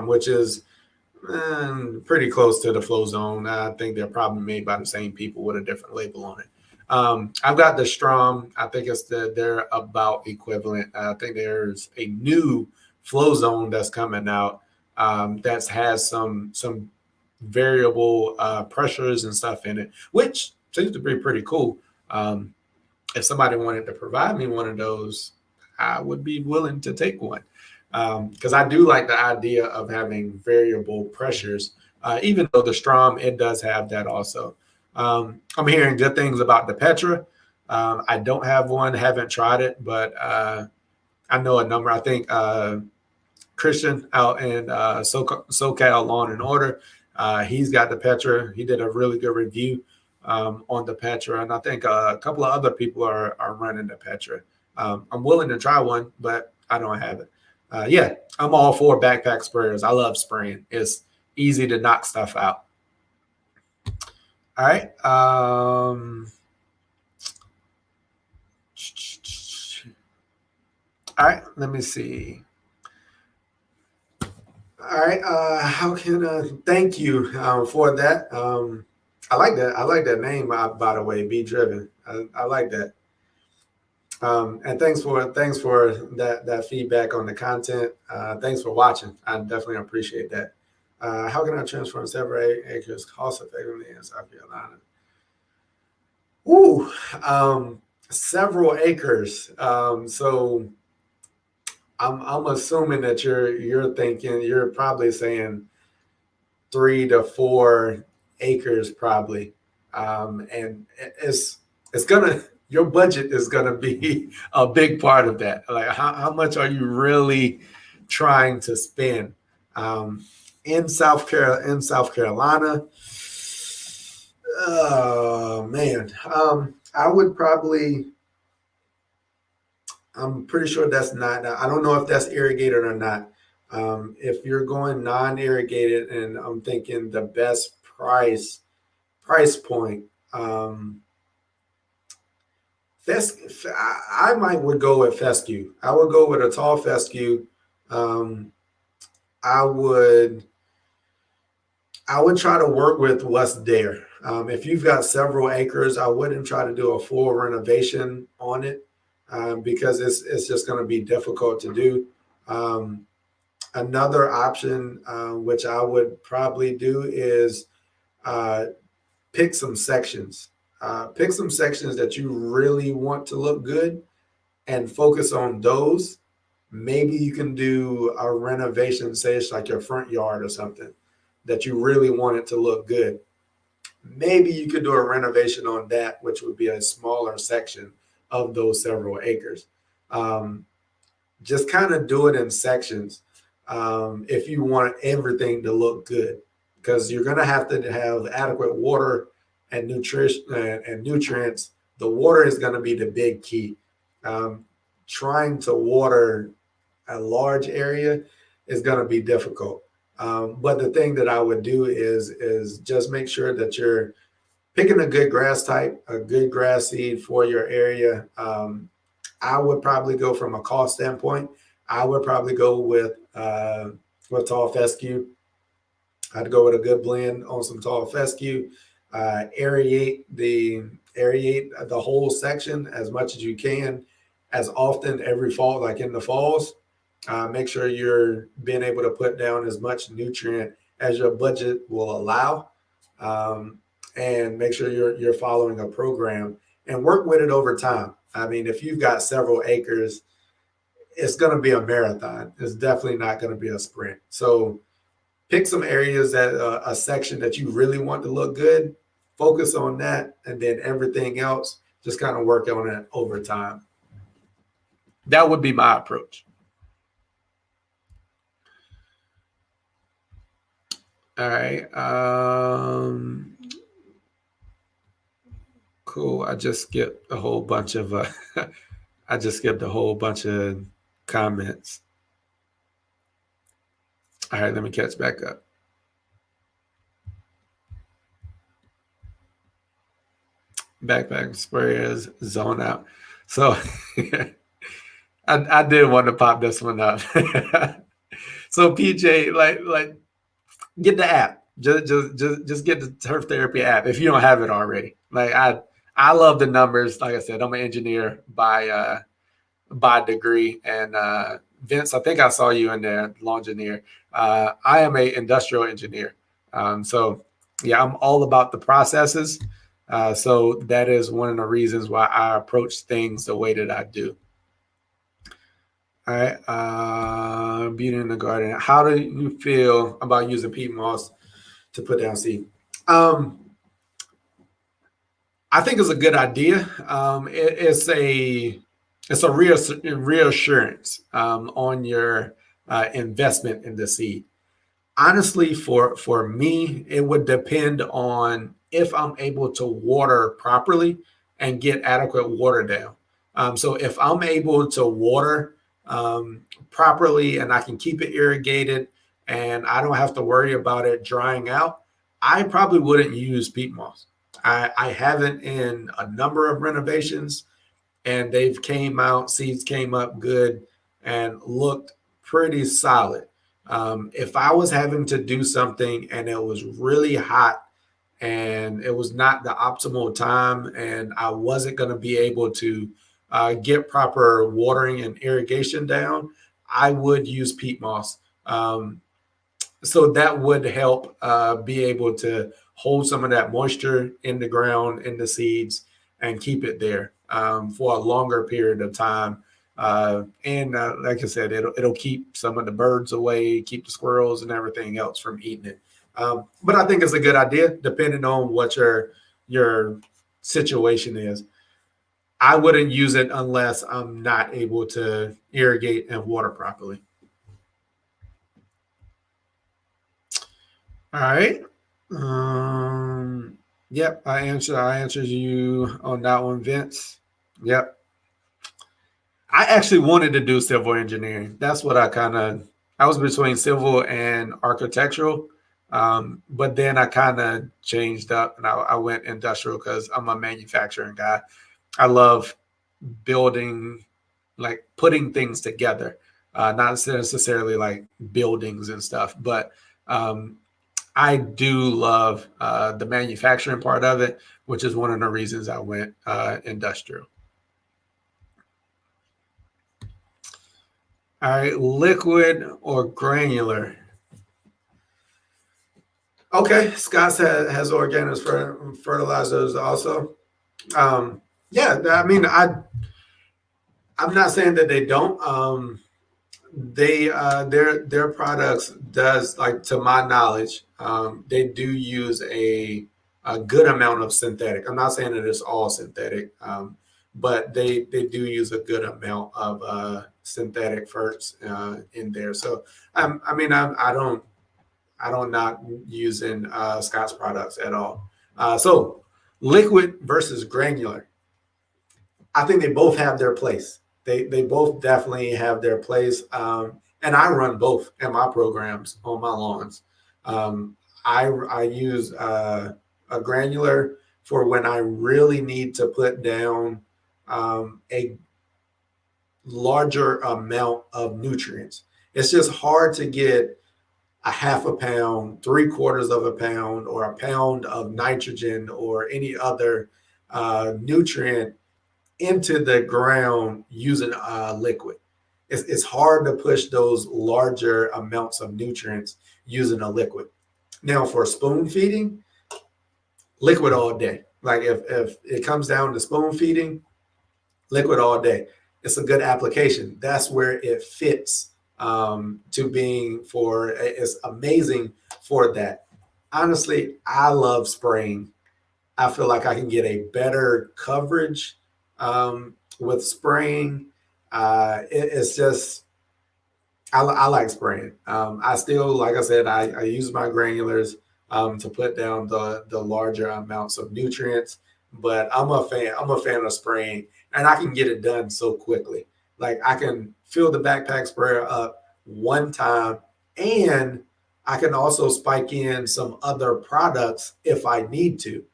which is pretty close to the Flow Zone. I think they're probably made by the same people with a different label on it. I've got the Strom. I think they're about equivalent. I think there's a new Flow Zone that's coming out that has some variable pressures and stuff in it, which seems to be pretty cool. If somebody wanted to provide me one of those, I would be willing to take one. Because I do like the idea of having variable pressures, even though the Strom, it does have that also. I'm hearing good things about the Petra. I don't have one, haven't tried it, but I know a number. I think Christian out in SoCal Lawn and Order, he's got the Petra. He did a really good review on the Petra, and I think a couple of other people are running the Petra. I'm willing to try one, but I don't have it. Yeah, I'm all for backpack sprayers. I love spraying. It's easy to knock stuff out. All right. All right, let me see. All right. How can thank you for that. I like that. I like that name, by the way, Be Driven. I like that. And thanks for that feedback on the content. Thanks for watching. I definitely appreciate that. How can I transform several acres cost effectively in South Carolina? Ooh, several acres. So I'm assuming that you're probably saying 3 to 4 acres probably, and it's gonna your budget is gonna be a big part of that. Like how much are you really trying to spend in South Carolina? Oh man, I would probably. I'm pretty sure that's not. I don't know if that's irrigated or not. If you're going non-irrigated, and I'm thinking the best price point, um, I might would go with fescue. I would go with a tall fescue. Um, I would I would try to work with what's there. If you've got several acres, I wouldn't try to do a full renovation on it because it's just going to be difficult to do. Um, Another option, which I would probably do, is uh, pick some sections. Pick some sections that you really want to look good and focus on those. Maybe you can do a renovation, say it's like your front yard or something that you really want it to look good. Maybe you could do a renovation on that, which would be a smaller section of those several acres. Um, just kind of do it in sections if you want everything to look good, because you're going to have adequate water and nutrition and nutrients. The water is going to be the big key. Um, Trying to water a large area is going to be difficult. But the thing that I would do is just make sure that you're picking a good grass type, a good grass seed for your area. I would probably go from a cost standpoint. I would probably go with tall fescue. I'd go with a good blend on some tall fescue. Aerate the whole section as much as you can, as often every fall, like in the falls. Make sure you're being able to put down as much nutrient as your budget will allow, um, and make sure you're following a program and work with it over time. I mean, if you've got several acres, it's going to be a marathon. It's definitely not going to be a sprint. So pick some areas that a section that you really want to look good, focus on that, and then everything else just kind of work on it over time. That would be my approach. All right. Cool. I just skipped a whole bunch of I just skipped a whole bunch of comments. All right, let me catch back up. Backpack sprayers zone out. So I did want to pop this one up. So PJ, like get the app. Just get the turf therapy app if you don't have it already. Like I love the numbers. Like I said, I'm an engineer by degree, and Vince, I think I saw you in there, lawn engineer. I am a industrial engineer, so yeah, I'm all about the processes. So that is one of the reasons why I approach things the way that I do. All right, beauty in the garden. How do you feel about using peat moss to put down seed? Um, I think it's a good idea. It's a reassurance on your investment in the seed. Honestly, for me, it would depend on if I'm able to water properly and get adequate water down. So if I'm able to water properly and I can keep it irrigated and I don't have to worry about it drying out, I probably wouldn't use peat moss. I haven't in a number of renovations, and seeds came up good and looked pretty solid. If I was having to do something and it was really hot and it was not the optimal time and I wasn't going to be able to get proper watering and irrigation down, I would use peat moss. So that would help be able to hold some of that moisture in the ground, in the seeds, and keep it there for a longer period of time. And like I said, it'll keep some of the birds away, keep the squirrels and everything else from eating it. But I think it's a good idea, depending on what your situation is. I wouldn't use it unless I'm not able to irrigate and water properly. All right. Yep, I answered you on that one, Vince. Yep. I actually wanted to do civil engineering. That's what I was between civil and architectural. But then I kind of changed up and I went industrial because I'm a manufacturing guy. I love building, like putting things together, not necessarily like buildings and stuff, but um, I do love the manufacturing part of it, which is one of the reasons I went industrial. All right, liquid or granular? Okay, Scott's has organics for fertilizers also. Yeah, I mean, I'm not saying that they don't. They their products does, like, to my knowledge, they do use a good amount of synthetic. I'm not saying that it's all synthetic, but they do use a good amount of synthetic ferts in there. So I mean, I don't not using Scott's products at all. So liquid versus granular, I think they both have their place. They both definitely have their place. And I run both in my programs on my lawns. Um, I use a granular for when I really need to put down a larger amount of nutrients. It's just hard to get a half a pound, three quarters of a pound, or a pound of nitrogen or any other nutrient into the ground using liquid. It's hard to push those larger amounts of nutrients using a liquid. Now, for spoon feeding, liquid all day. Like if it comes down to spoon feeding, liquid all day. It's a good application. That's where it fits to being for. It's amazing for that. Honestly, I love spraying. I feel like I can get a better coverage with spraying. It's just I like spraying. I still, like I said, I use my granulars to put down the larger amounts of nutrients. But I'm a fan. I'm a fan of spraying, and I can get it done so quickly. Like, I can fill the backpack sprayer up one time, and I can also spike in some other products if I need to.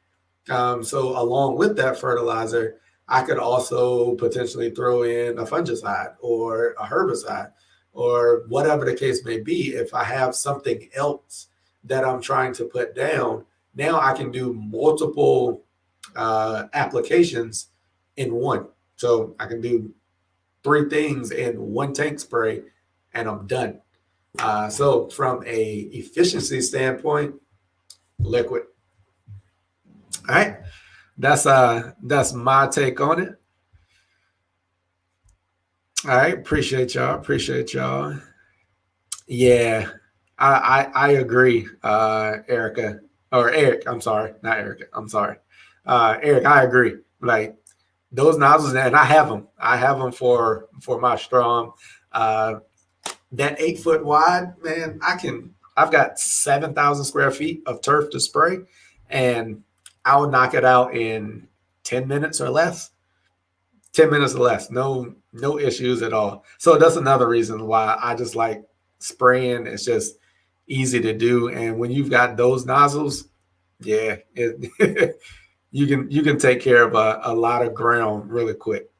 So along with that fertilizer, I could also potentially throw in a fungicide or a herbicide or whatever the case may be. If I have something else that I'm trying to put down, now I can do multiple applications in one. So I can do three things in one tank spray and I'm done. So from a efficiency standpoint, liquid. All right. That's my take on it. All right, appreciate y'all. Appreciate y'all. Yeah, I agree, Erica or Eric. I'm sorry, not Erica. I'm sorry, Eric. I agree. Like those nozzles, and I have them. I have them for my Strom. That 8 foot wide, man. I've got 7,000 square feet of turf to spray, and I'll knock it out in 10 minutes or less. 10 minutes or less. No issues at all. So that's another reason why I just like spraying. It's just easy to do. And when you've got those nozzles, yeah, you can take care of a lot of ground really quick.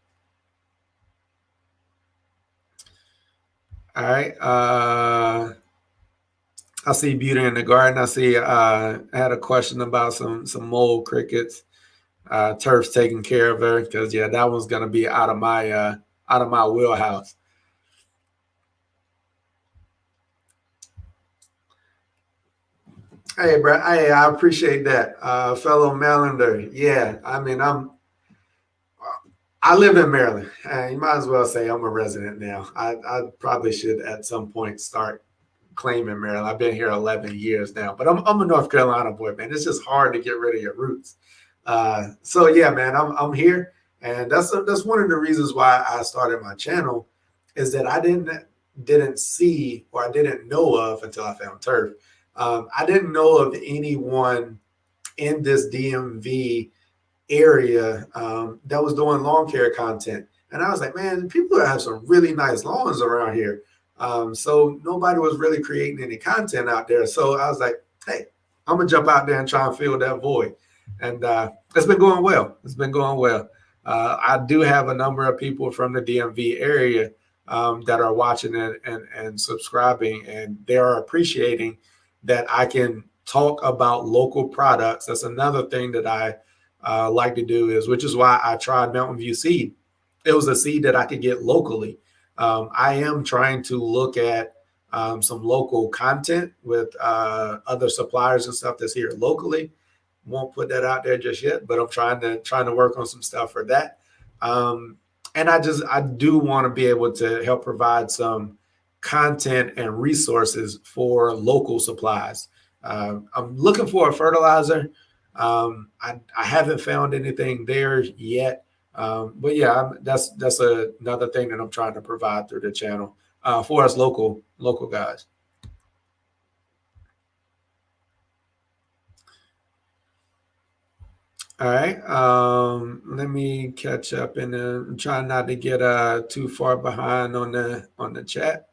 All right. I see Beauty in the Garden. I see I had a question about some mole crickets. turf's taking care of her because that one's gonna be out of my wheelhouse. Hey, bro. Hey, I appreciate that, fellow Marylander. Yeah, I mean, I live in Maryland. You might as well say I'm a resident now. I probably should at some point start claiming Maryland. I've been here 11 years now, but I'm a North Carolina boy, man. It's just hard to get rid of your roots. So yeah, man, I'm here, and that's one of the reasons why I started my channel, is that I didn't see, or I didn't know of until I found turf. I didn't know of anyone in this DMV area that was doing lawn care content. And I was like, man, people have some really nice lawns around here. So nobody was really creating any content out there. So I was like, hey, I'm gonna jump out there and try and fill that void. And it's been going well. It's been going well. I do have a number of people from the DMV area that are watching and subscribing, and they are appreciating that I can talk about local products. That's another thing that I like to do, which is why I tried Mountain View seed. It was a seed that I could get locally. I am trying to look at some local content with other suppliers and stuff that's here locally. Won't put that out there just yet, but I'm trying to work on some stuff for that. And I do want to be able to help provide some content and resources for local supplies. I'm looking for a fertilizer. I haven't found anything there yet. But yeah, that's another thing that I'm trying to provide through the channel for us local guys. All right. Let me catch up and try not to get too far behind on the chat.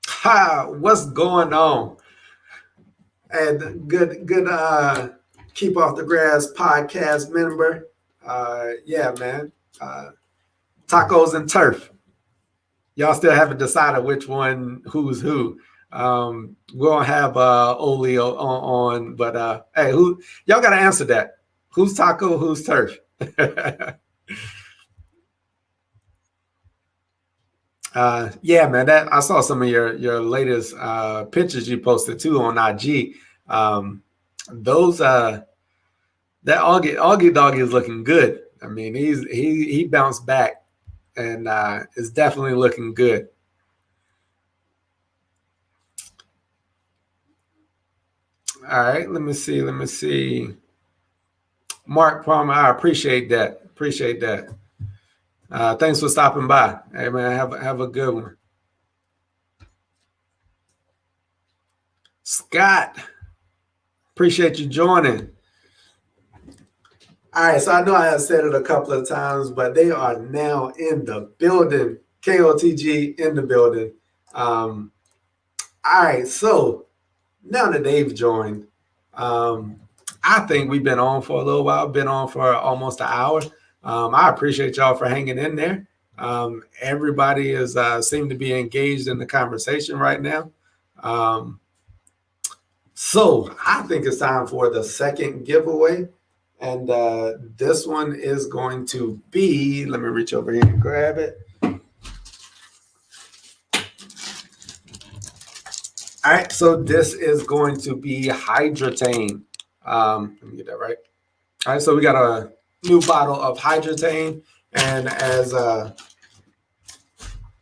Ha! What's going on? And good Keep Off the Grass podcast member. Yeah, man. Tacos and turf. Y'all still haven't decided which one, who's who. We'll have Oli on, but hey, y'all got to answer that. Who's taco? Who's turf? Yeah, man. That I saw some of your latest pictures you posted too on IG. Those that Augie Doggy is looking good. I mean, he bounced back and is definitely looking good. All right, let me see. Mark Palmer, I appreciate that. Thanks for stopping by. Hey man, have a good one. Scott, appreciate you joining. All right, so I know I have said it a couple of times, but they are now in the building. KOTG in the building. All right, so now that they've joined, I think we've been on for a little while, been on for almost an hour. I appreciate y'all for hanging in there. Everybody is seem to be engaged in the conversation right now. So I think it's time for the second giveaway. And this one is going to be, let me reach over here and grab it. All right, so this is going to be Hydratane. Let me get that right. All right, so we got a new bottle of Hydratane, and as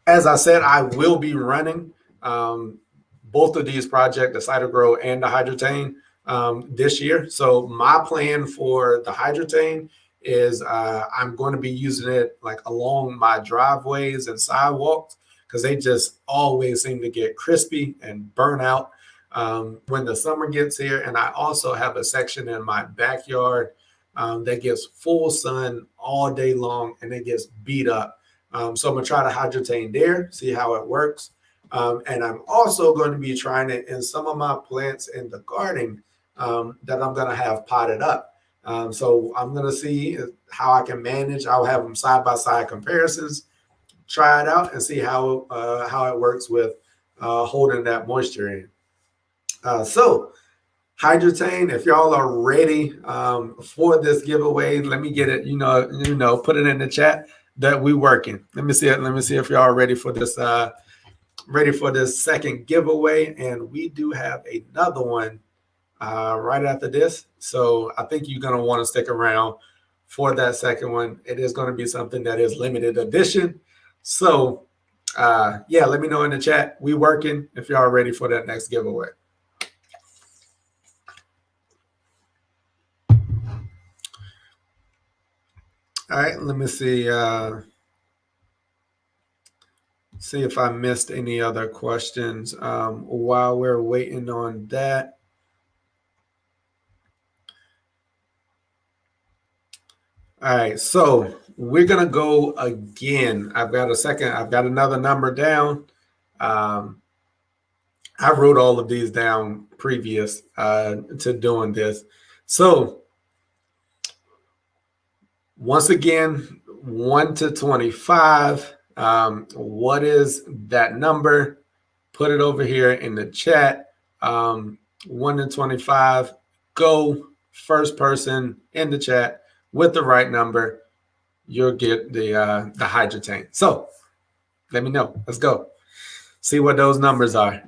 I said, I will be running both of these projects, the Cider Grow and the Hydratane, this year. So my plan for the Hydratane is I'm going to be using it like along my driveways and sidewalks, because they just always seem to get crispy and burn out when the summer gets here. And I also have a section in my backyard that gets full sun all day long, and it gets beat up. So I'm gonna try to Hydratane there, see how it works. And I'm also going to be trying it in some of my plants in the garden that I'm going to have potted up. So I'm going to see how I can manage. I'll have them side-by-side comparisons, try it out, and see how it works with holding that moisture in. So Hydrotain, if y'all are ready for this giveaway, let me get it. Put it in the chat that we working. Let me see it. Let me see if y'all are ready for this. Ready for this second giveaway, and we do have another one right after this. So I think you're gonna want to stick around for that second one. It is going to be something that is limited edition. So yeah, let me know in the chat. We working if y'all are ready for that next giveaway. All right, let me see. See if I missed any other questions while we're waiting on that. All right, so we're gonna go again. I've got another number down. I wrote all of these down previous to doing this. So once again, 1 to 25. What is that number? Put it over here in the chat. 1 to 25. Go first person in the chat with the right number. You'll get the hydrotain. So let me know. Let's go. See what those numbers are.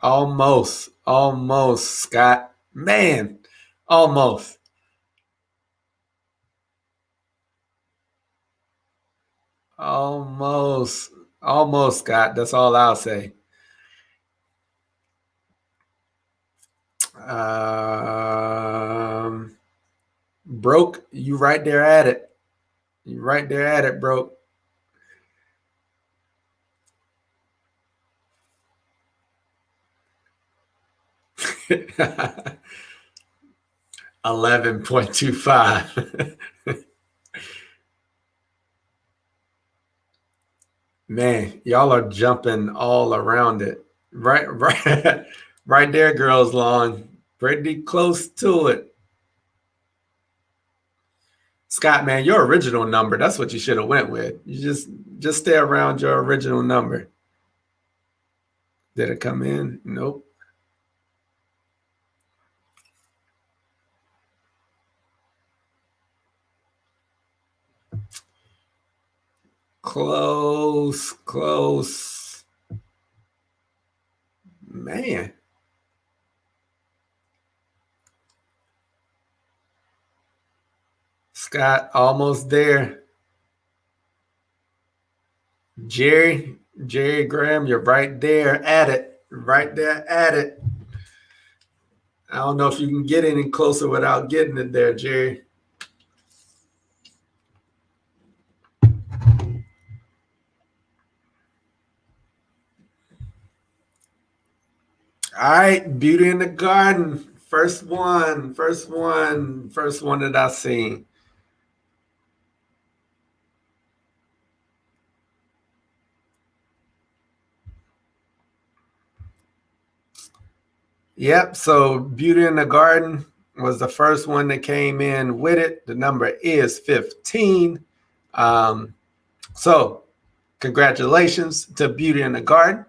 Almost, Scott. Man, almost. Almost, Scott. That's all I'll say. Broke, you right there at it. You right there at it, broke. $11.25. Man, y'all are jumping all around it. Right, right there, girls lawn. Pretty close to it. Scott, man, your original number, that's what you should have went with. You just stay around your original number. Did it come in? Nope. Close. Man. Scott, almost there. Jerry Graham, you're right there at it. Right there at it. I don't know if you can get any closer without getting it there, Jerry. All right, Beauty in the Garden. First one that I seen. Yep, so Beauty in the Garden was the first one that came in with it. The number is 15. So congratulations to Beauty in the Garden.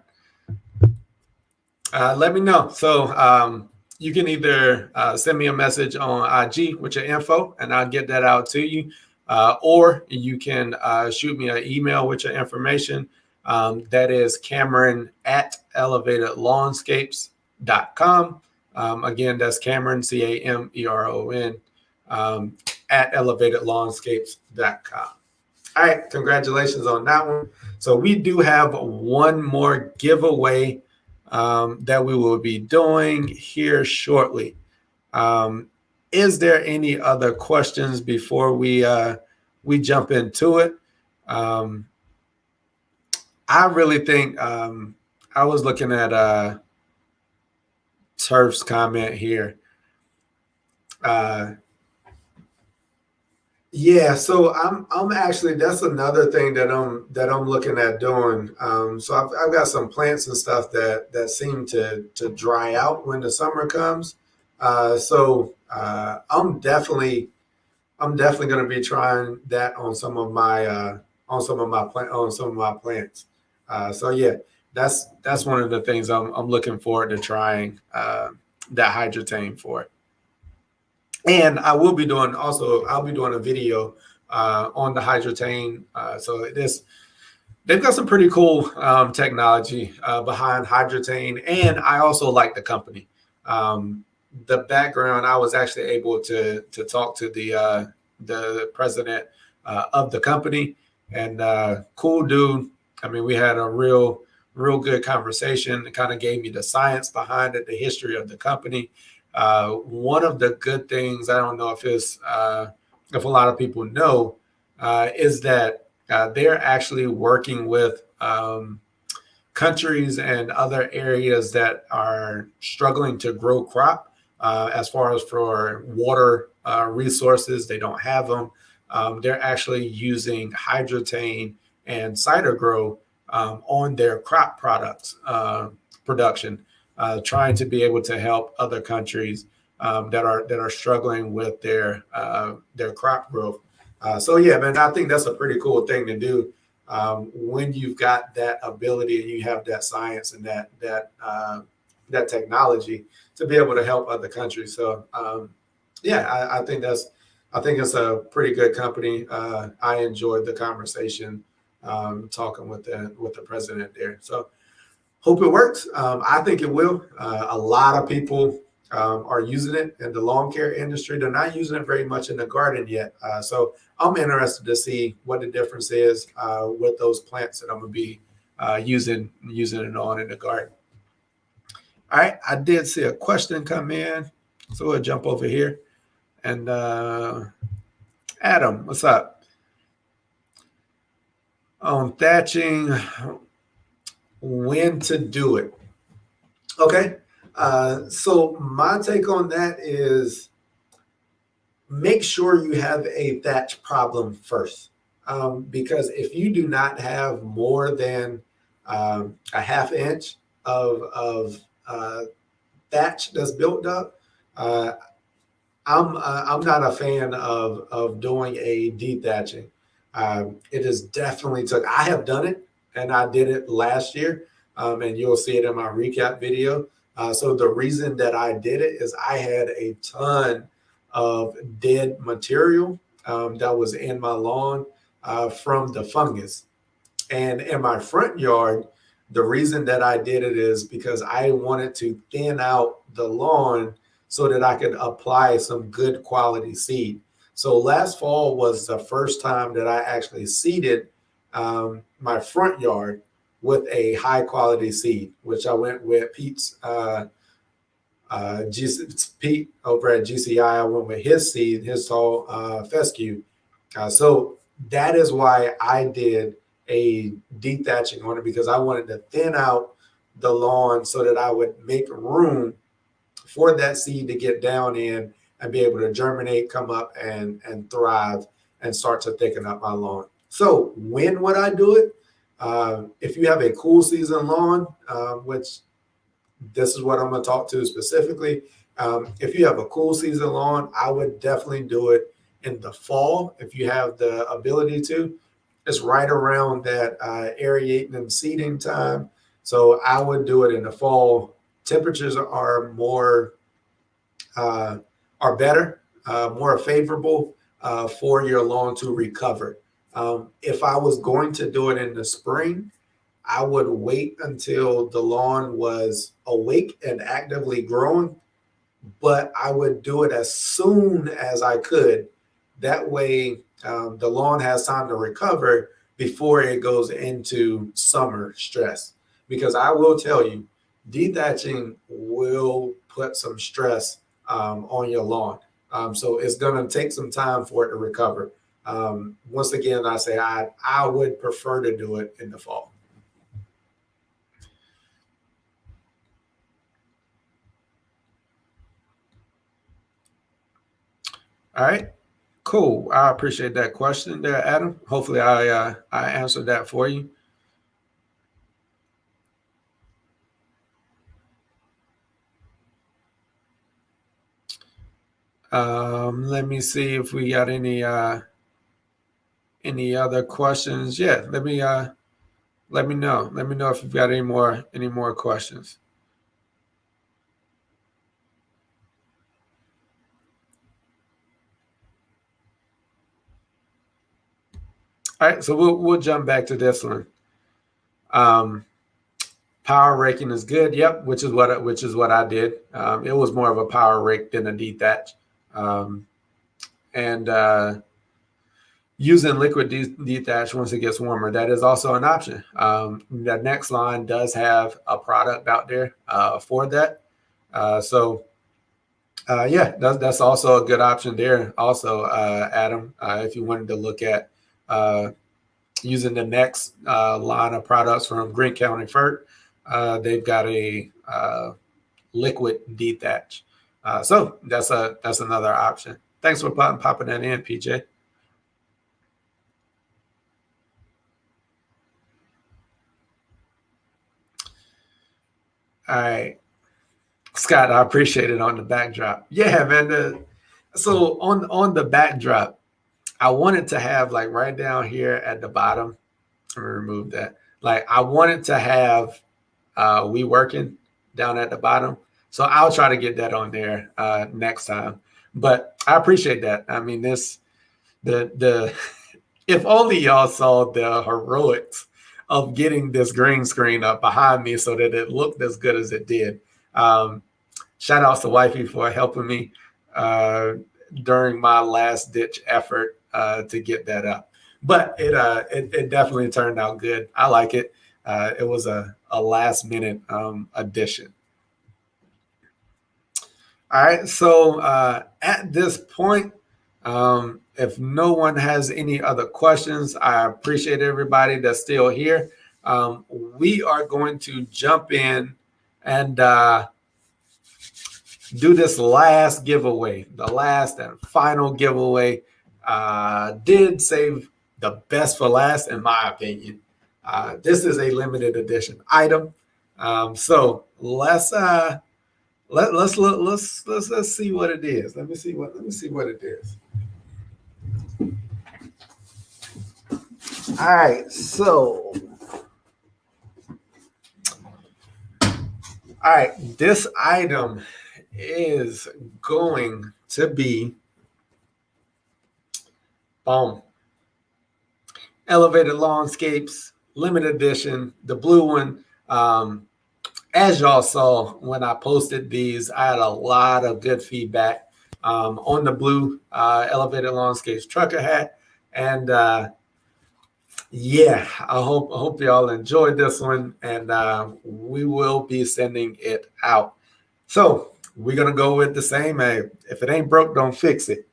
Let me know. So you can either send me a message on IG with your info, and I'll get that out to you. Or you can shoot me an email with your information. That is Cameron at elevatedlawnscapes.com. Again, that's Cameron, CAMERON, at elevatedlawnscapes.com. All right, congratulations on that one. So we do have one more giveaway that we will be doing here shortly. Is there any other questions before we jump into it? I really think I was looking at Turf's comment here. Yeah, so I'm actually, that's another thing that I'm looking at doing. So I've got some plants and stuff that seem to dry out when the summer comes. So I'm definitely going to be trying that on some of my plants. So yeah, that's one of the things I'm looking forward to trying that hydrotane for. And I will be doing also. I'll be doing a video on the hydrotane. So this they've got some pretty cool technology behind hydrotane, and I also like the company. Um, the background, I was actually able to talk to the president of the company, and cool dude. I mean, we had a real good conversation. It kind of gave me the science behind it, the history of the company. One of the good things, I don't know if a lot of people know, is that they're actually working with countries and other areas that are struggling to grow crop. As far as for water resources, they don't have them. They're actually using hydrotane and cider grow on their crop products production, trying to be able to help other countries that are struggling with their crop growth. So yeah, man, I think that's a pretty cool thing to do when you've got that ability and you have that science and that technology to be able to help other countries. So yeah, I think it's a pretty good company. I enjoyed the conversation talking with the president there. So hope it works. I think it will. A lot of people are using it in the lawn care industry. They're not using it very much in the garden yet. So I'm interested to see what the difference is with those plants that I'm going to be using it on in the garden. All right, I did see a question come in, so we'll jump over here. And Adam, what's up? On thatching, when to do it? Okay. So my take on that is make sure you have a thatch problem first. Because if you do not have more than a half inch of thatch that's built up, I'm not a fan of doing a dethatching. It is definitely took. I have done it, and I did it last year, and you'll see it in my recap video. So the reason that I did it is I had a ton of dead material that was in my lawn from the fungus. And in my front yard, the reason that I did it is because I wanted to thin out the lawn so that I could apply some good quality seed. So last fall was the first time that I actually seeded my front yard with a high quality seed, which I went with Pete over at GCI. I went with his seed, his tall fescue. So that is why I did a dethatching on it, because I wanted to thin out the lawn so that I would make room for that seed to get down in and be able to germinate, come up and thrive and start to thicken up my lawn. So when would I do it? If you have a cool season lawn, which this is what I'm going to talk to specifically. If you have a cool season lawn, I would definitely do it in the fall if you have the ability to. It's right around that aerating and seeding time. So I would do it in the fall. Temperatures are better, more favorable for your lawn to recover. If I was going to do it in the spring, I would wait until the lawn was awake and actively growing, but I would do it as soon as I could. That way, the lawn has time to recover before it goes into summer stress. Because I will tell you, dethatching will put some stress on your lawn. So it's going to take some time for it to recover. Once again, I say I would prefer to do it in the fall. All right, cool. I appreciate that question there, Adam. Hopefully, I answered that for you. Let me see if we got any other questions. Yeah, let Let me know. Let me know if you've got any more questions. All right, so we'll jump back to this one. Power raking is good. Yep, which is what I did. It was more of a power rake than a dethatch, and using liquid dethatch once it gets warmer, that is also an option. The next line does have a product out there for that. Yeah, that's also a good option there. Also, Adam, if you wanted to look at using the next line of products from Green County Fert, they've got a liquid dethatch. So that's another option. Thanks for popping that in, PJ. All right, Scott, I appreciate it on the backdrop. Yeah, man. So on the backdrop, I wanted to have like right down here at the bottom. Let me remove that. Like I wanted to have We Workin down at the bottom. So I'll try to get that on there next time. But I appreciate that. I mean, the if only y'all saw the heroics of getting this green screen up behind me so that it looked as good as it did. Shout outs to Wifey for helping me during my last ditch effort to get that up. But it definitely turned out good. I like it. It was a last minute addition. All right. So at this point, if no one has any other questions, I appreciate everybody that's still here. We are going to jump in and do this last giveaway, the last and final giveaway. Did save the best for last, in my opinion. This is a limited edition item, so let's see what it is. Let me see what it is. All right, so this item is going to be Elevated Lawnscapes limited edition, the blue one. As y'all saw when I posted these, I had a lot of good feedback on the blue Elevated Lawnscapes trucker hat, and yeah, I hope y'all enjoyed this one, and we will be sending it out. So we're gonna go with the same. If it ain't broke, don't fix it.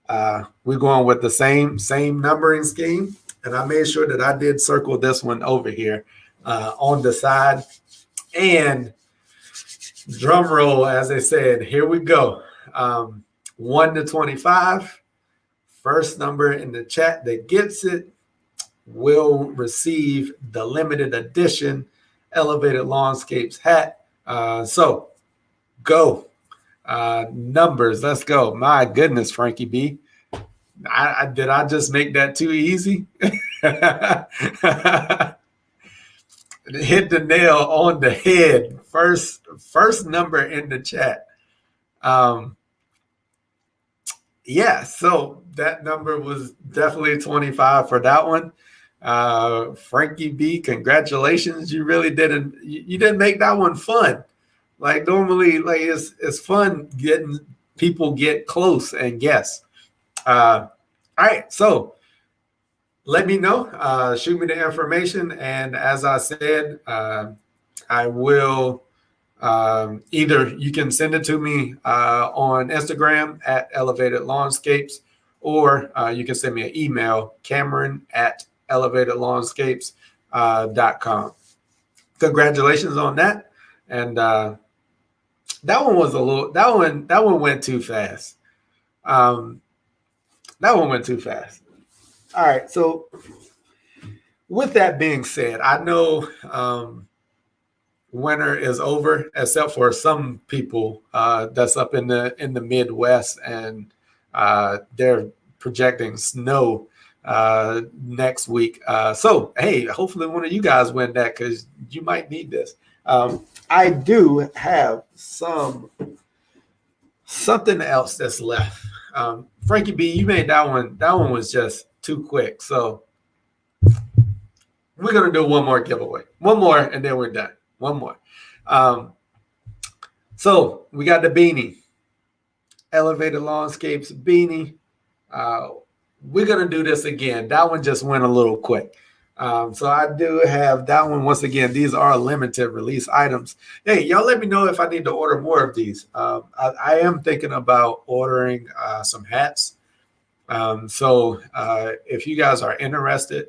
We're going with the same numbering scheme, and I made sure that I did circle this one over here on the side. And drum roll, as I said, here we go. 1 to 25. First number in the chat that gets it will receive the limited edition Elevated Lawnscapes hat. So go. Numbers, let's go. My goodness, Frankie B. Did I just make that too easy? Hit the nail on the head. First number in the chat. Yeah, so that number was definitely 25 for that one. Frankie B, congratulations. You really didn't make that one fun. Like normally, like it's fun getting people get close and guess. All right, so let me know. Shoot me the information, and as I said, I will either you can send it to me on Instagram at Elevated Lawnscapes, or you can send me an email, Cameron at elevatedlawnscapes.com. Congratulations on that. And that one was that one went too fast. That one went too fast. All right. So with that being said, I know winter is over, except for some people that's up in the Midwest, and they're projecting snow next week. So, hey, hopefully one of you guys win that because you might need this. I do have something else that's left. Frankie B, you made that one. That one was just too quick. So we're gonna do one more giveaway. One more, and then we're done. One more. So we got the beanie. Elevated Lawnscapes beanie. We're going to do this again. That one just went a little quick. So I do have that one. Once again, these are limited release items. Hey, y'all let me know if I need to order more of these. I am thinking about ordering some hats. So if you guys are interested,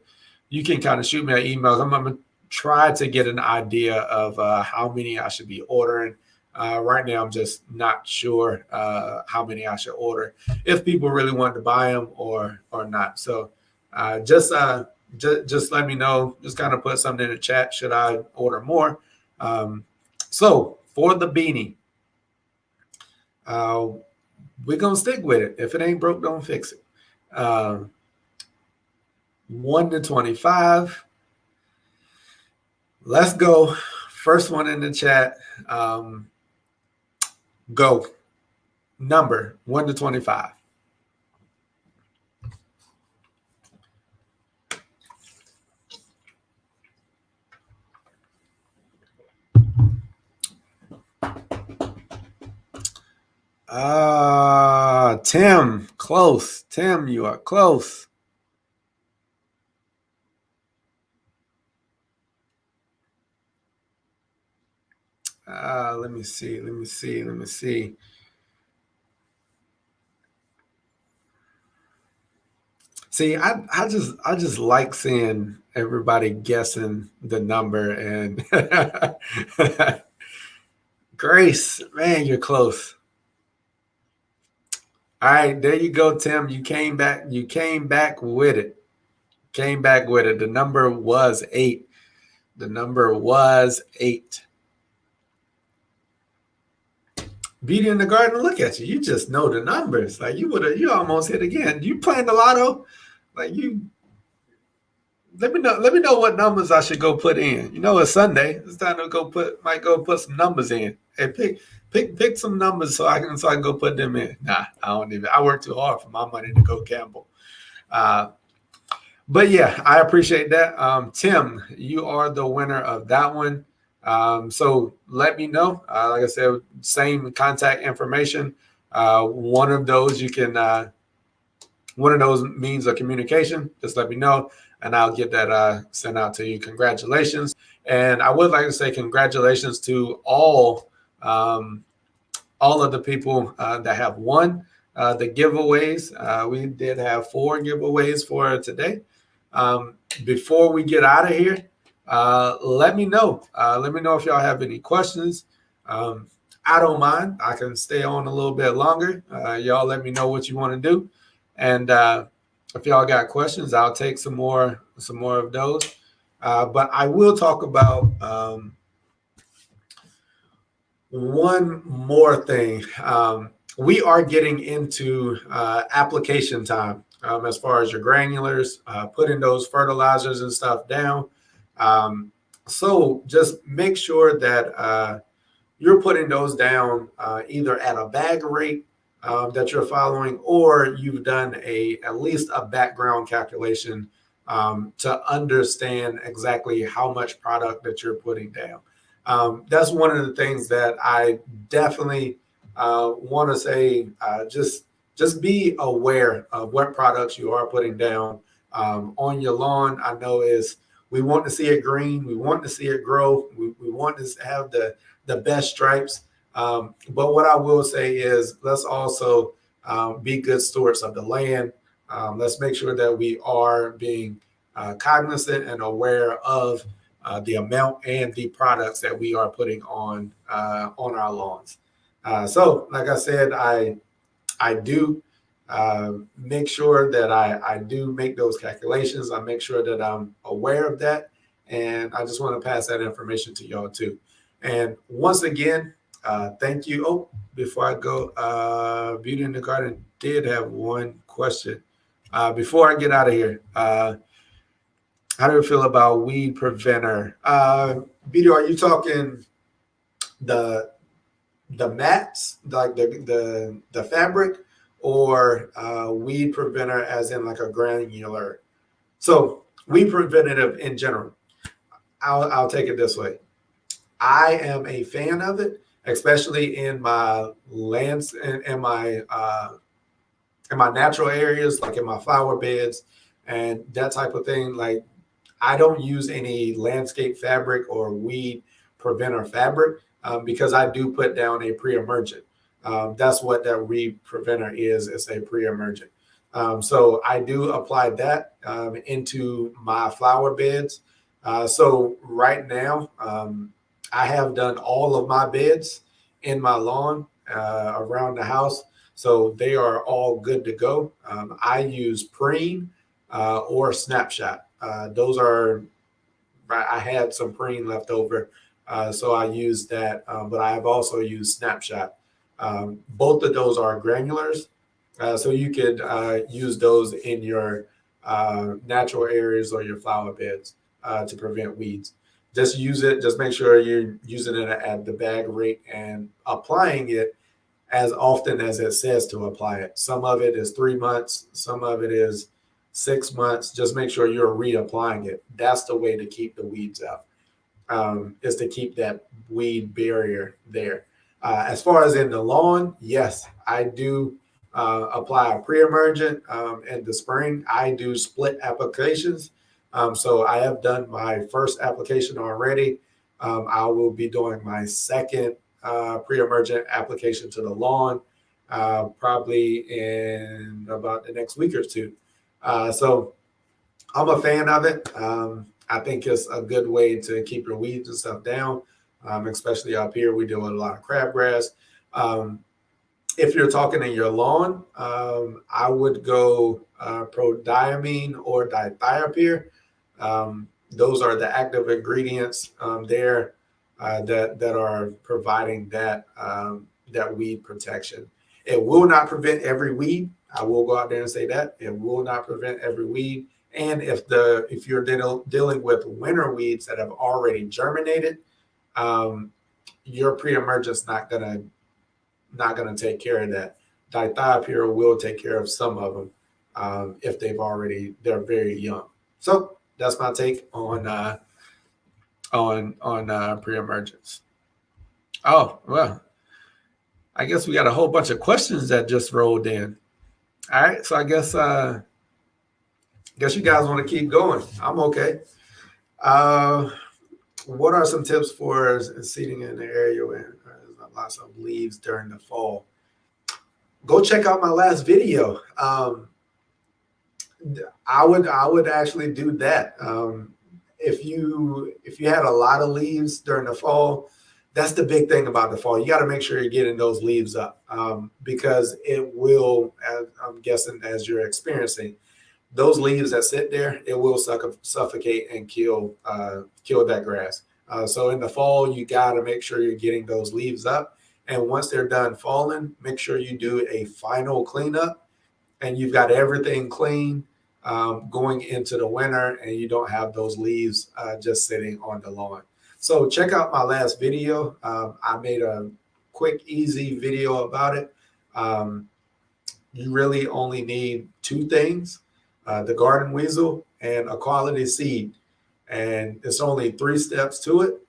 you can kind of shoot me an email. I'm going to try to get an idea of how many I should be ordering. Right now, I'm just not sure how many I should order, if people really want to buy them or not. So just let me know. Just kind of put something in the chat. Should I order more? So for the beanie, we're going to stick with it. If it ain't broke, don't fix it. 1 to 25. Let's go. First one in the chat. Go. Number 1 to 25. Tim, close. Tim, you are close. Let me see. See, I just like seeing everybody guessing the number. And Grace, man, you're close. All right, there you go, Tim. You came back with it. The number was 8. Beauty in the Garden, look at you. You just know the numbers. Like you almost hit again. You playing the lotto? Like you let me know what numbers I should go put in. You know, it's Sunday. It's time to go put some numbers in. Hey, pick some numbers so I can go put them in. Nah, I work too hard for my money to go gamble. But yeah, I appreciate that. Tim, you are the winner of that one. So let me know. Like I said, same contact information. One of those means of communication. Just let me know, and I'll get that sent out to you. Congratulations. And I would like to say congratulations to all of the people that have won the giveaways. We did have 4 giveaways for today. Before we get out of here, let me know. Let me know if y'all have any questions. I don't mind. I can stay on a little bit longer. Y'all let me know what you want to do. And if y'all got questions, I'll take some more of those. But I will talk about one more thing. We are getting into application time as far as your granulars, putting those fertilizers and stuff down. So just make sure that you're putting those down either at a bag rate that you're following, or you've done at least a background calculation to understand exactly how much product that you're putting down. That's one of the things that I definitely want to say. Just be aware of what products you are putting down on your lawn. I know we want to see it green. We want to see it grow. We want to have the best stripes. But what I will say is let's also be good stewards of the land. Let's make sure that we are being cognizant and aware of the amount and the products that we are putting on our lawns. So, like I said, I do make sure that I do make those calculations. I make sure that I'm aware of that, and I just want to pass that information to y'all too. And once again, thank you. Oh, before I go, Beauty in the Garden did have one question. Before I get out of here, how do you feel about weed preventer? Vito, are you talking the mats, like the fabric, or weed preventer as in like a granular? So weed preventative in general. I'll take it this way. I am a fan of it, especially in my lands in my natural areas, like in my flower beds and that type of thing. Like I don't use any landscape fabric or weed preventer fabric because I do put down a pre-emergent. That's what that weed preventer is. It's a pre-emergent. So I do apply that into my flower beds. So right now, I have done all of my beds in my lawn around the house. So they are all good to go. I use Preen or Snapshot. Those are, I had some Preen left over, so I used that, but I have also used Snapshot. Both of those are granulars, so you could use those in your natural areas or your flower beds to prevent weeds. Just use it, just make sure you're using it at the bag rate and applying it as often as it says to apply it. Some of it is 3 months, some of it is 6 months. Just make sure you're reapplying it. That's the way to keep the weeds out, is to keep that weed barrier there. As far as in the lawn, yes, I do apply a pre-emergent in the spring. I do split applications. So I have done my first application already. I will be doing my second pre-emergent application to the lawn probably in about the next week or two. So I'm a fan of it. I think it's a good way to keep your weeds and stuff down, especially up here. We deal with a lot of crabgrass. If you're talking in your lawn, I would go prodiamine or dithiopyr. Those are the active ingredients there that are providing that that weed protection. It will not prevent every weed. I will go out there and say that it will not prevent every weed. And if you're dealing with winter weeds that have already germinated, your pre-emergent's not gonna take care of that. Dithiopyr will take care of some of them if they're very young. So that's my take on pre-emergence. Oh well, I guess we got a whole bunch of questions that just rolled in. All right, so I guess you guys want to keep going. I'm okay. What are some tips for seeding in the area where there's lots of leaves during the fall? Go check out my last video. I would actually do that. If you had a lot of leaves during the fall, that's the big thing about the fall. You got to make sure you're getting those leaves up because it will, as I'm guessing, as you're experiencing, those leaves that sit there, it will suffocate and kill that grass. So in the fall, you got to make sure you're getting those leaves up. And once they're done falling, make sure you do a final cleanup and you've got everything clean going into the winter and you don't have those leaves just sitting on the lawn. So check out my last video. I made a quick, easy video about it. You really only need two things, the garden weasel and a quality seed. And it's only 3 steps to it.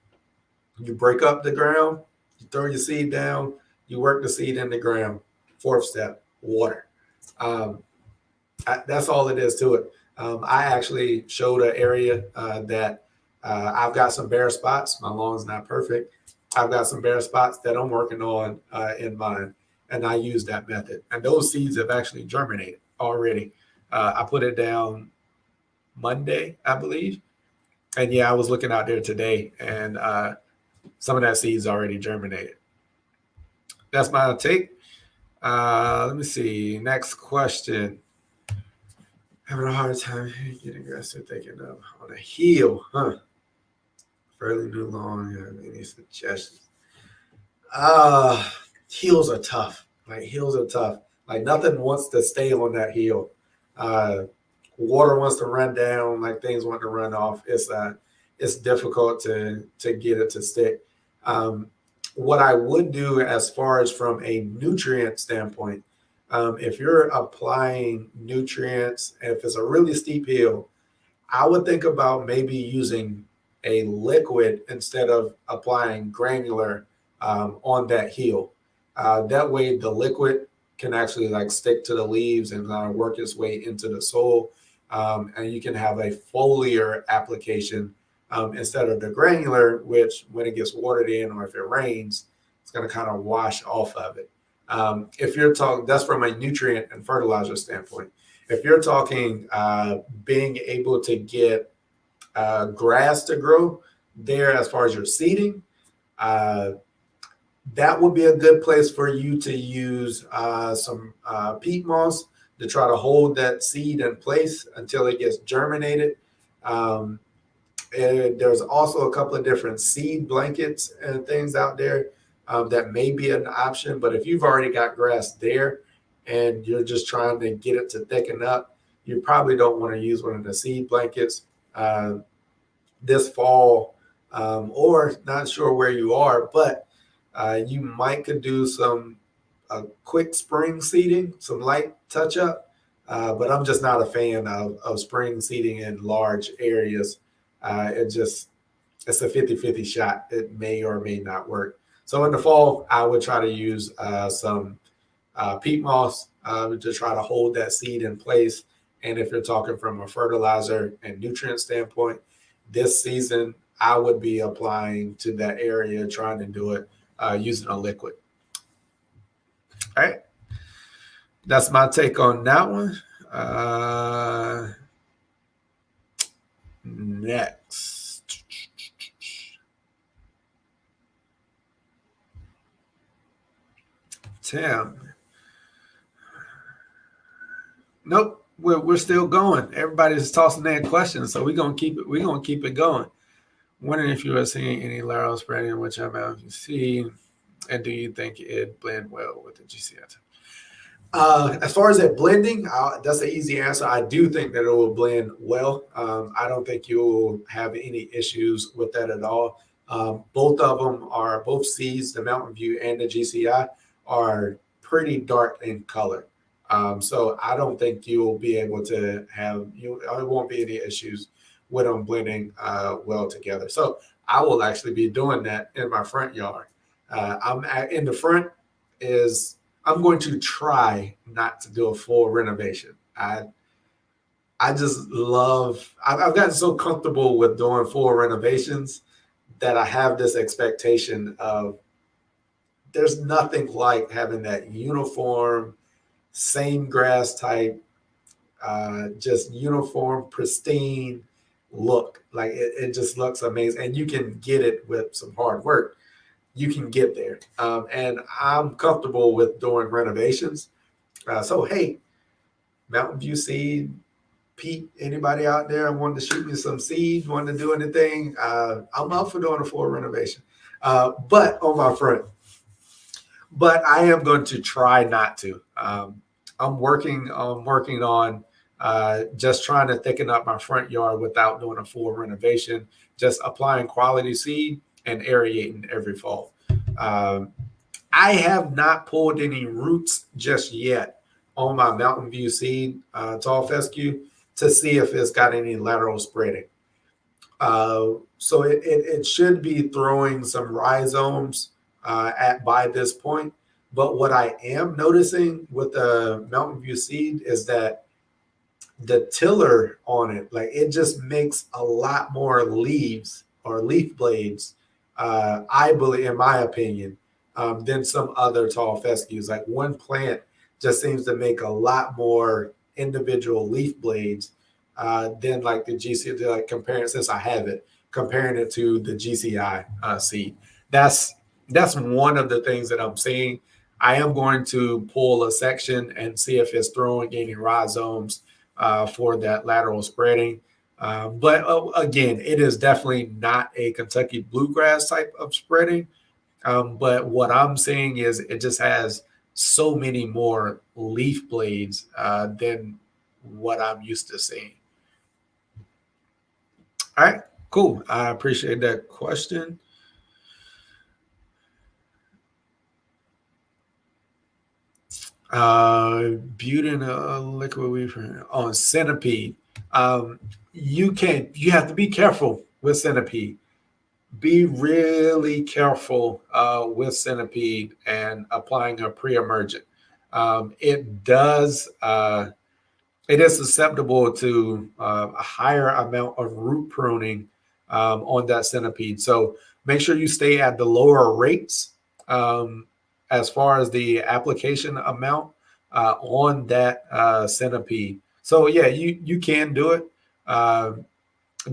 You break up the ground, you throw your seed down, you work the seed in the ground. 4th step, water. That's all it is to it. I actually showed an area that I've got some bare spots. My lawn's not perfect. I've got some bare spots that I'm working on in mine, and I use that method. And those seeds have actually germinated already. I put it down Monday, I believe. And yeah, I was looking out there today, and some of that seed's already germinated. That's my take. Let me see. Next question. Having a hard time getting grass to taking up on a heel, huh? Fairly new lawn. You have any suggestions? Heels are tough. Like heels are tough. Like nothing wants to stay on that heel. uh, water wants to run down, like things want to run off. It's difficult to get it to stick. Um, what I would do as far as from a nutrient standpoint, if you're applying nutrients, if it's a really steep hill, I would think about maybe using a liquid instead of applying granular on that heel. That way, the liquid can actually like stick to the leaves and work its way into the soil, and you can have a foliar application instead of the granular, which when it gets watered in or if it rains, it's going to kind of wash off of it. If you're talking, that's from a nutrient and fertilizer standpoint. If you're talking being able to get grass to grow there as far as your seeding, uh, that would be a good place for you to use some peat moss to try to hold that seed in place until it gets germinated. Um, and there's also a couple of different seed blankets and things out there that may be an option. But if you've already got grass there and you're just trying to get it to thicken up, you probably don't want to use one of the seed blankets this fall, or not sure where you are, but you might could do some quick spring seeding, some light touch up. But I'm just not a fan of spring seeding in large areas. It's a 50-50 shot. It may or may not work. So in the fall, I would try to use some peat moss to try to hold that seed in place. And if you're talking from a fertilizer and nutrient standpoint, this season I would be applying to that area, trying to do it using a liquid. All right. That's my take on that one. Next. Tim. Nope, we're still going. Everybody's tossing their questions, so we're gonna keep it. We're gonna keep it going. Wondering if you are seeing any lateral spreading, which amount you see, and do you think it blend well with the GCI? As far as it blending, that's an easy answer. I do think that it will blend well. I don't think you'll have any issues with that at all. Both of them are both seeds, the Mountain View and the GCI, are pretty dark in color. So I don't think you'll be able to have you. There won't be any issues with them blending well together. So I will actually be doing that in my front yard. In the front is I'm going to try not to do a full renovation. I just love. I've gotten so comfortable with doing full renovations that I have this expectation of there's nothing like having that uniform, same grass type, just uniform, pristine look. Like it just looks amazing, and you can get it with some hard work. You can get there, and I'm comfortable with doing renovations. So hey, Mountain View seed, Pete, anybody out there wanting to shoot me some seed, wanting to do anything? I'm up for doing a full renovation, but on my front. But I am going to try not to. I'm working on just trying to thicken up my front yard without doing a full renovation, just applying quality seed and aerating every fall. Um, I have not pulled any roots just yet on my Mountain View seed tall fescue to see if it's got any lateral spreading. So it should be throwing some rhizomes at by this point. But what I am noticing with the Mountain View seed is that the tiller on it, like it just makes a lot more leaves or leaf blades, I believe, in my opinion, than some other tall fescues. Like one plant just seems to make a lot more individual leaf blades than like the GC, like comparing, since I have it, comparing it to the GCI seed. That's one of the things that I'm seeing. I am going to pull a section and see if it's throwing any rhizomes for that lateral spreading. But again, it is definitely not a Kentucky bluegrass type of spreading. But what I'm seeing is it just has so many more leaf blades than what I'm used to seeing. All right, cool. I appreciate that question. Beauty in a liquid weave on centipede. You have to be careful with centipede. Be really careful with centipede and applying a pre-emergent. It does it is susceptible to a higher amount of root pruning on that centipede. So make sure you stay at the lower rates as far as the application amount on that centipede. So yeah, you can do it.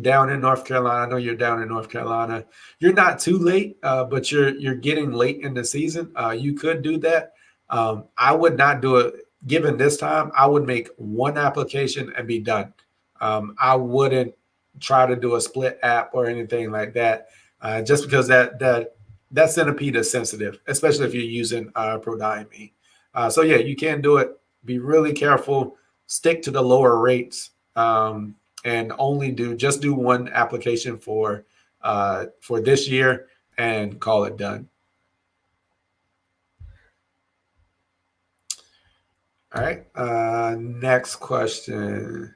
Down in North Carolina. I know you're down in North Carolina. You're not too late, but you're getting late in the season. You could do that. I would not do it. Given this time, I would make one application and be done. I wouldn't try to do a split app or anything like that, just because that centipede is sensitive, especially if you're using prodiamine. So yeah, you can do it. Be really careful. Stick to the lower rates. And only do one application for this year and call it done. All right. Next question.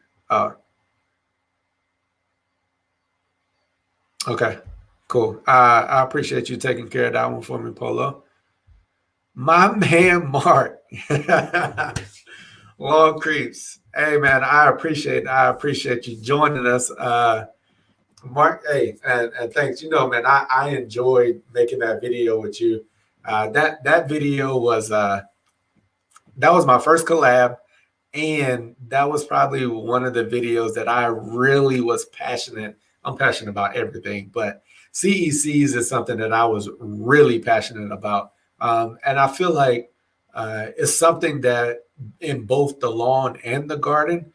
Okay. Cool. I appreciate you taking care of that one for me, Polo. My man, Mark. Long creeps. Hey man, I appreciate you joining us. Mark, hey, and thanks. You know, man, I enjoyed making that video with you. That video was that was my first collab, and that was probably one of the videos that I really was passionate. I'm passionate about everything, but CECs is something that I was really passionate about, and I feel like it's something that in both the lawn and the garden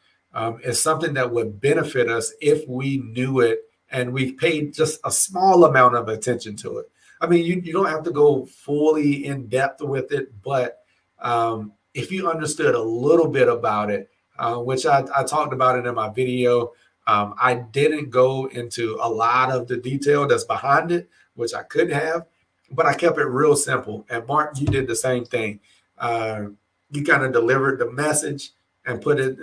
is something that would benefit us if we knew it and we paid just a small amount of attention to it. I mean, you don't have to go fully in depth with it, but if you understood a little bit about it, which I talked about it in my video, I didn't go into a lot of the detail that's behind it, which I could have, but I kept it real simple. And Mark, you did the same thing. You kind of delivered the message and put it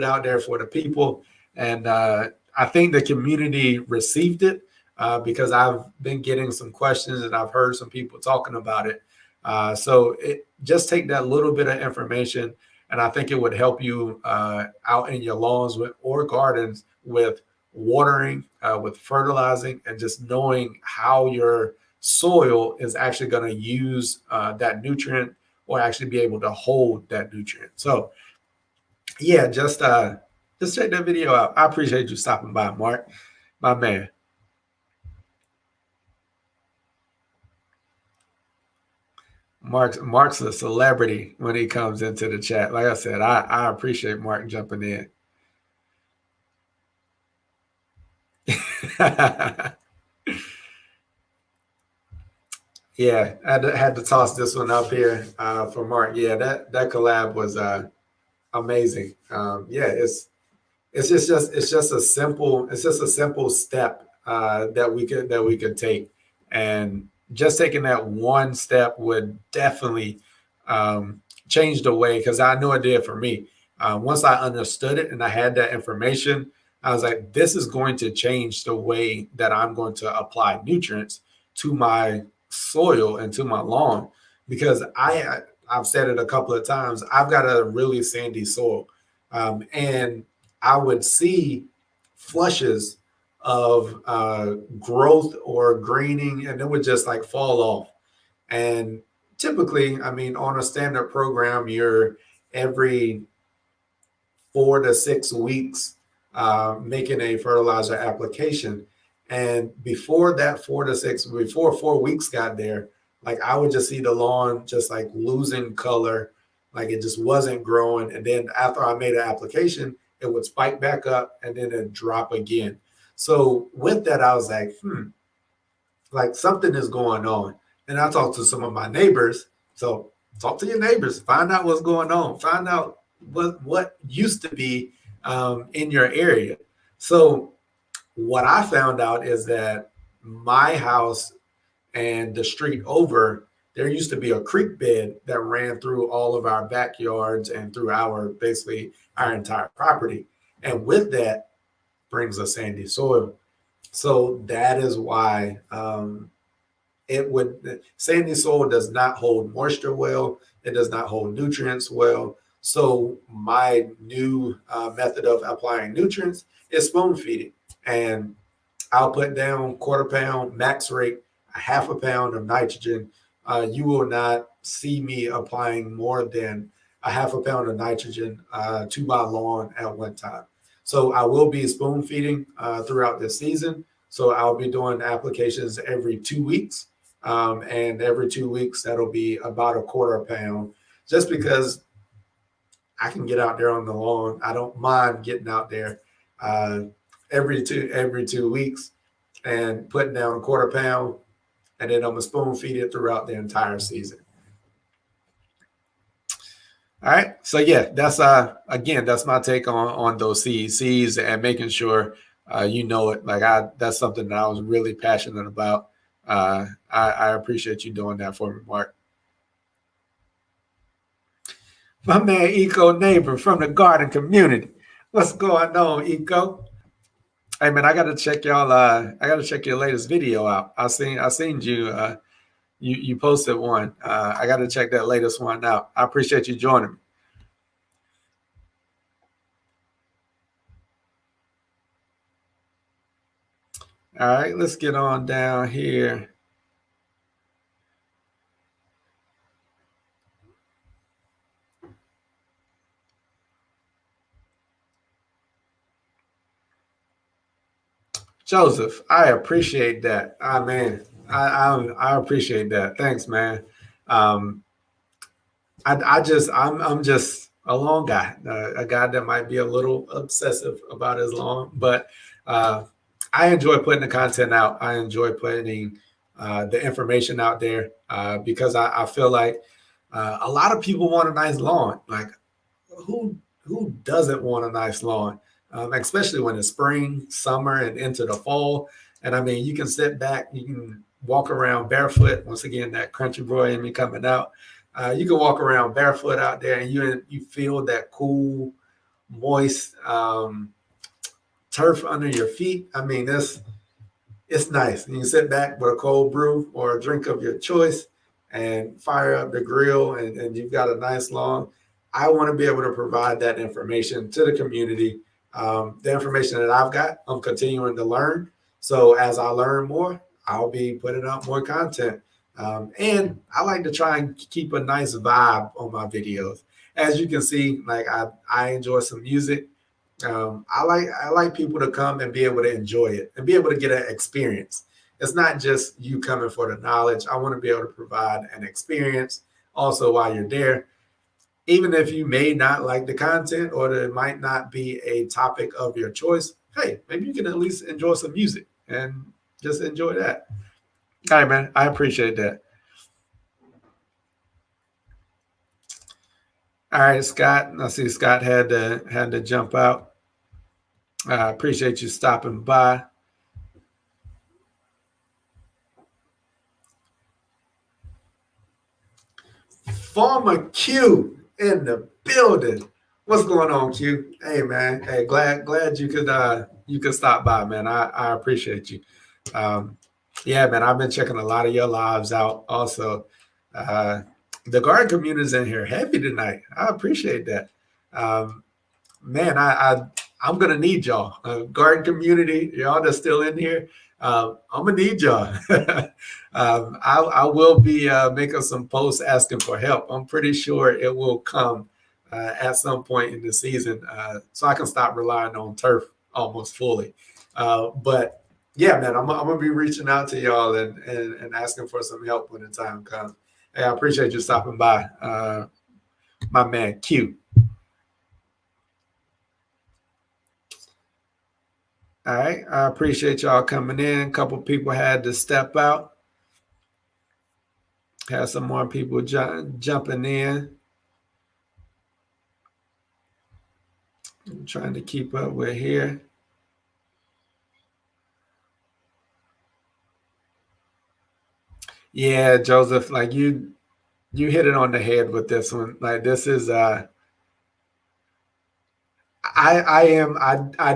out there for the people. And I think the community received it because I've been getting some questions and I've heard some people talking about it. So just take that little bit of information, and I think it would help you out in your lawns or gardens with watering, with fertilizing, and just knowing how your soil is actually going to use that nutrient or actually be able to hold that nutrient. So yeah, just check that video out. I appreciate you stopping by, Mark, my man. Mark's a celebrity when he comes into the chat. Like I said, I appreciate Mark jumping in. Yeah, I had to toss this one up here for Mark. Yeah, that collab was amazing. Yeah, it's just a simple step that we could take, and just taking that one step would definitely change the way, because I know it did for me. Once I understood it and I had that information, I was like, this is going to change the way that I'm going to apply nutrients to my soil and to my lawn, because I've said it a couple of times. I've got a really sandy soil, and I would see flushes of growth or greening, and it would just like fall off. And typically, I mean, on a standard program, you're every 4 to 6 weeks making a fertilizer application. And before 4 weeks got there, like I would just see the lawn just like losing color, like it just wasn't growing. And then after I made an application, it would spike back up and then it'd drop again. So with that, I was like, like something is going on. And I talked to some of my neighbors. So talk to your neighbors, find out what's going on, find out what used to be in your area. So what I found out is that my house and the street over, there used to be a creek bed that ran through all of our backyards and through our basically our entire property. And with that brings a sandy soil. So that is why it would sandy soil does not hold moisture well. It does not hold nutrients well. So my new method of applying nutrients is spoon feeding, and I'll put down quarter pound max rate, a half a pound of nitrogen. You will not see me applying more than a half a pound of nitrogen to my lawn at one time. So I will be spoon feeding throughout this season. So I'll be doing applications every 2 weeks. And every 2 weeks, that'll be about a quarter pound, just because I can get out there on the lawn. I don't mind getting out there uh, every 2 weeks and putting down a quarter pound, and then I'm gonna spoon feed it throughout the entire season. All right. So yeah, that's again, that's my take on those seeds and making sure you know it. Like that's something that I was really passionate about. I appreciate you doing that for me, Mark. My man Eco Neighbor from the garden community. What's going on, Eco? Hey man, I gotta check y'all I gotta check your latest video out. I seen you you posted one. I gotta check that latest one out. I appreciate you joining me. All right, let's get on down here. Joseph, I appreciate that. Man, I appreciate that. Thanks, man. Um, I'm just a lawn guy, a guy that might be a little obsessive about his lawn, but uh, I enjoy putting the content out. I enjoy putting the information out there because I feel like a lot of people want a nice lawn. Like who doesn't want a nice lawn, especially when it's spring, summer, and into the fall. And I mean, you can sit back, you can walk around barefoot. Once again, that country boy in me coming out. You can walk around barefoot out there, and you feel that cool, moist turf under your feet. I mean, it's nice. You can sit back with a cold brew or a drink of your choice and fire up the grill, and you've got a nice lawn. I want to be able to provide that information to the community. The information that I've got, I'm continuing to learn. So as I learn more, I'll be putting out more content. And I like to try and keep a nice vibe on my videos. As you can see, like I enjoy some music. I like people to come and be able to enjoy it and be able to get an experience. It's not just you coming for the knowledge. I want to be able to provide an experience also while you're there. Even if you may not like the content or it might not be a topic of your choice, hey, maybe you can at least enjoy some music and just enjoy that. All right, man. I appreciate that. All right, Scott. I see Scott had to jump out. I appreciate you stopping by. Farmer Q in the building. What's going on, Q? Hey man. Hey, glad you could stop by, man. I appreciate you. Um, yeah, man. I've been checking a lot of your lives out. Also, uh, the garden community is in here heavy tonight. I appreciate that. Um, man, I'm gonna need y'all. Garden community, y'all that's still in here. I'm gonna need y'all. I will be making some posts asking for help. I'm pretty sure it will come at some point in the season, so I can stop relying on turf almost fully. But yeah, man, I'm gonna be reaching out to y'all and asking for some help when the time comes. Hey, I appreciate you stopping by, my man Q. All right. I appreciate y'all coming in. A couple people had to step out. Have some more people jumping in. I'm trying to keep up with here. Yeah, Joseph, like you hit it on the head with this one. Like this is I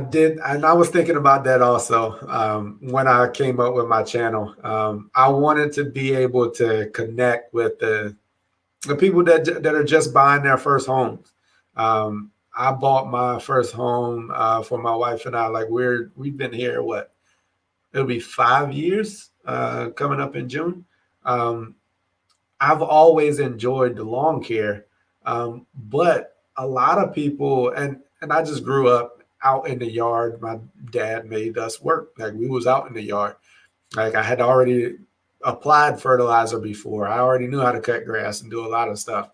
did, and I was thinking about that also when I came up with my channel. I wanted to be able to connect with the people that are just buying their first homes. I bought my first home for my wife and I. Like we've been here, what, it'll be 5 years coming up in June. Um, I've always enjoyed the lawn care, but a lot of people, and I just grew up out in the yard. My dad made us work, like we was out in the yard. Like I had already applied fertilizer before. I already knew how to cut grass and do a lot of stuff.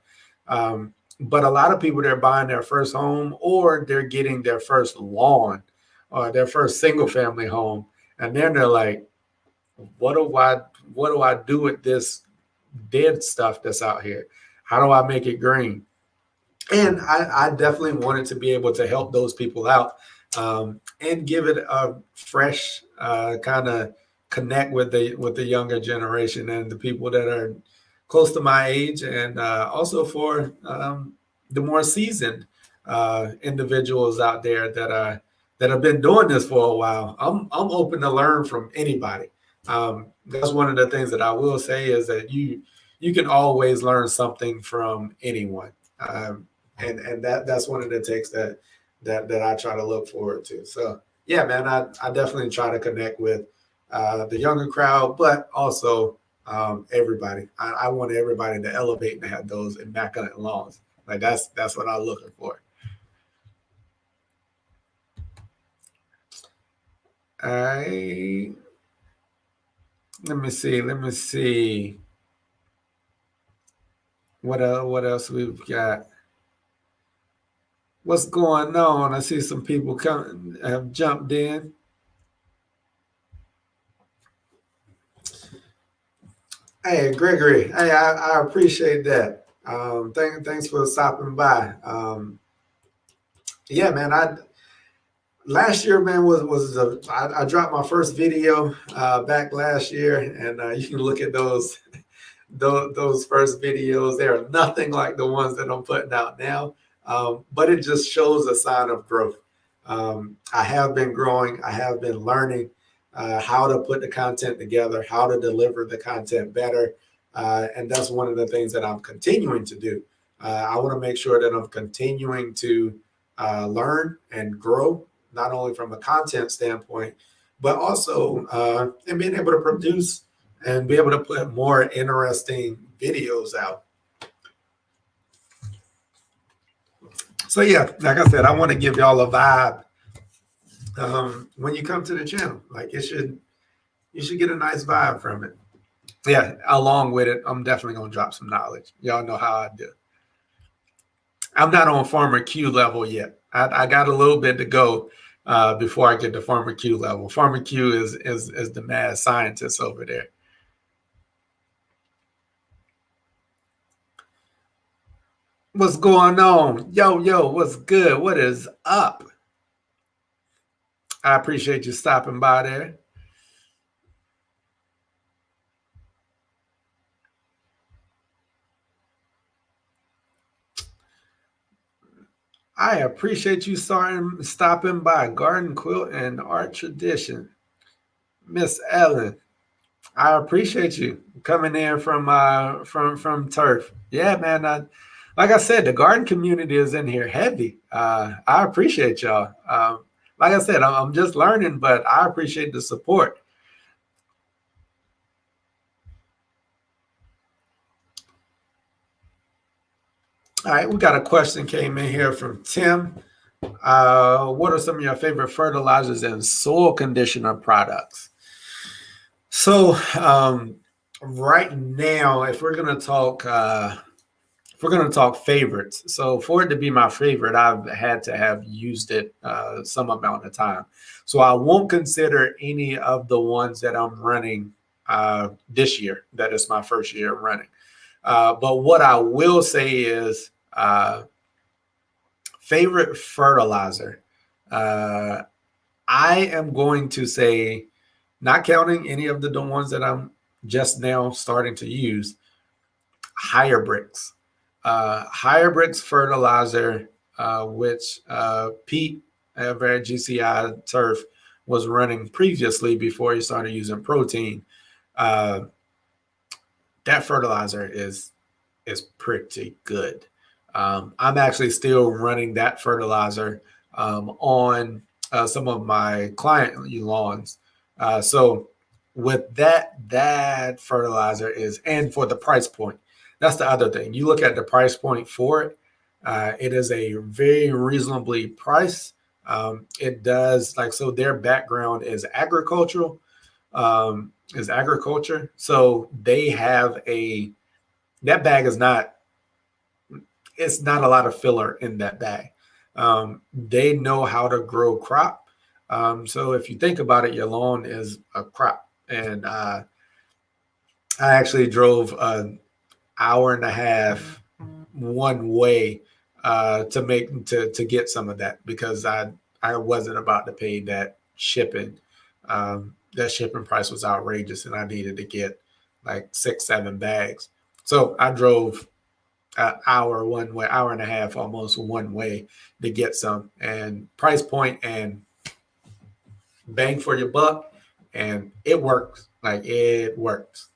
But a lot of people, they're buying their first home or they're getting their first lawn or their first single family home, and then they're like, what do I what do I do with this dead stuff that's out here? How do I make it green? And I definitely wanted to be able to help those people out and give it a fresh kind of connect with the younger generation and the people that are close to my age, and also for the more seasoned individuals out there that have been doing this for a while. I'm open to learn from anybody. That's one of the things that I will say is that you can always learn something from anyone. And that's one of the takes that I try to look forward to. So yeah, man, I definitely try to connect with the younger crowd, but also everybody. I want everybody to elevate and have those immaculate lawns. Like that's what I'm looking for. All right. Let me see. Let me see. What else we've got? What's going on? I see some people come have jumped in. Hey, Gregory. Hey, I appreciate that. Thanks for stopping by. Yeah, man. I last year, man, I dropped my first video back last year, and you can look at those first videos. They are nothing like the ones that I'm putting out now, but it just shows a sign of growth. I have been growing. I have been learning how to put the content together, how to deliver the content better, and that's one of the things that I'm continuing to do. I want to make sure that I'm continuing to learn and grow, not only from a content standpoint, but also in being able to produce and be able to put more interesting videos out. So yeah, like I said, I want to give y'all a vibe when you come to the channel. Like you should get a nice vibe from it. Yeah, along with it, I'm definitely gonna drop some knowledge. Y'all know how I do. I'm not on Farmer Q level yet. I got a little bit to go before I get to Farmer Q level. Farmer Q is the mad scientist over there. What's going on? Yo, what's good? What is up? I appreciate you stopping by there. I appreciate you stopping by Garden Quilt and Art Tradition. Miss Ellen, I appreciate you coming in from Turf. Yeah, man. Like I said, the garden community is in here heavy. I appreciate y'all. Like I said, I'm just learning, but I appreciate the support. All right, we got a question came in here from Tim. What are some of your favorite fertilizers and soil conditioner products? So right now, if we're gonna talk favorites, so for it to be my favorite, I've had to have used it some amount of time. So I won't consider any of the ones that I'm running this year. That is my first year running. But what I will say is Favorite fertilizer. I am going to say, not counting any of the ones that I'm just now starting to use, Higher Bricks. Higher Bricks fertilizer, which Pete over at GCI Turf was running previously before he started using protein. Uh, that fertilizer is pretty good. I'm actually still running that fertilizer on some of my client lawns. So with that fertilizer is, and for the price point, that's the other thing. You look at the price point for it. It is a very reasonably priced. It does like, so their background is agricultural, is agriculture. So they have that bag is not, it's not a lot of filler in that bag. They know how to grow crop. So if you think about it, your lawn is a crop. And I actually drove an hour and a half one way to get some of that, because I wasn't about to pay that shipping. That shipping price was outrageous, and I needed to get like 6-7 bags. So I drove an hour one way, hour and a half almost one way to get some, and price point and bang for your buck, and it works. Like, it works.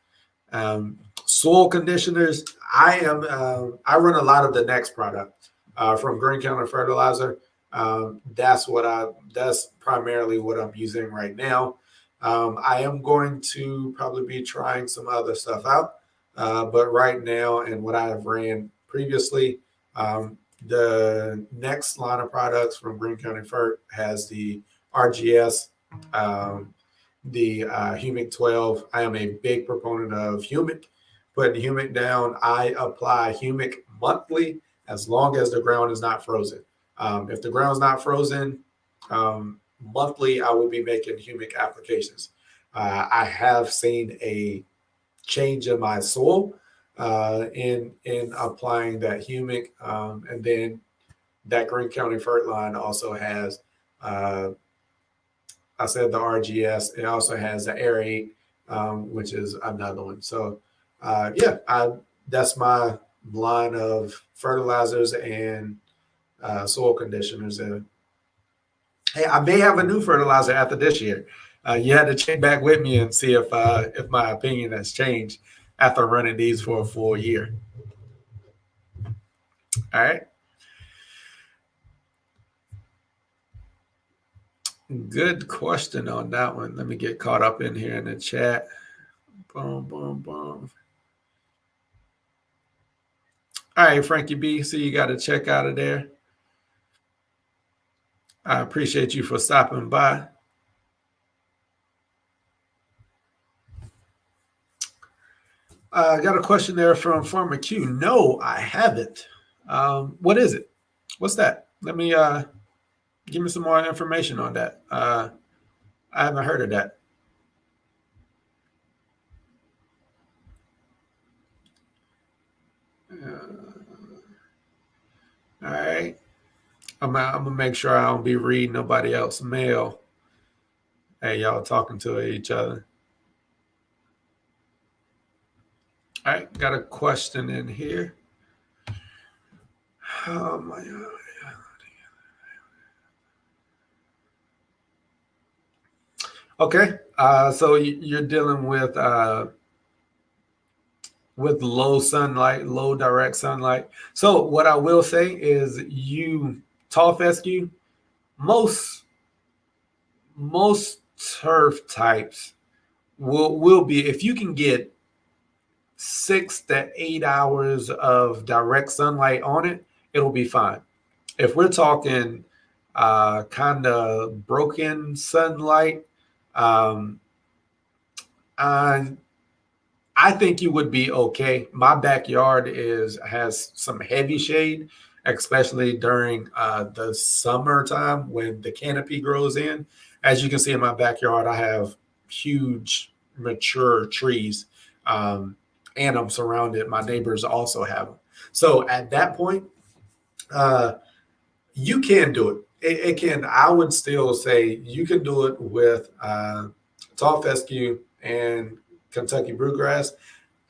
Soil conditioners. I run a lot of the next product from Green Counter Fertilizer. That's primarily what I'm using right now. I am going to probably be trying some other stuff out. But right now, and what I have ran previously, the next line of products from Green County Fert has the RGS, the Humic 12. I am a big proponent of Humic. Putting Humic down, I apply Humic monthly as long as the ground is not frozen. If the ground's not frozen, monthly I will be making Humic applications. I have seen a change in my soil in applying that Humic, and then that Green County Fert line also has, I said the RGS. It also has the Aerate, which is another one. So that's my line of fertilizers and soil conditioners. And hey, I may have a new fertilizer after this year. You had to check back with me and see if my opinion has changed after running these for a full year. All right. Good question on that one. Let me get caught up in here in the chat. Boom, boom, boom. All right, Frankie B. So you got a check out of there. I appreciate you for stopping by. I got a question there from Farmer Q. No, I haven't. What is it? What's that? Let me give me some more information on that. I haven't heard of that. All right. I'm gonna make sure I don't be reading nobody else's mail. Hey, y'all talking to each other. All right, got a question in here. Oh my God. Okay, so you're dealing with low sunlight, low direct sunlight. So what I will say is, you tall fescue, most turf types will be, if you can get 6 to 8 hours of direct sunlight on it, it'll be fine. If we're talking kind of broken sunlight, I think you would be okay. My backyard has some heavy shade, especially during the summertime when the canopy grows in. As you can see in my backyard, I have huge mature trees, and I'm surrounded. My neighbors also have them. So at that point, You can do it. It can. I would still say you can do it with tall fescue and Kentucky bluegrass.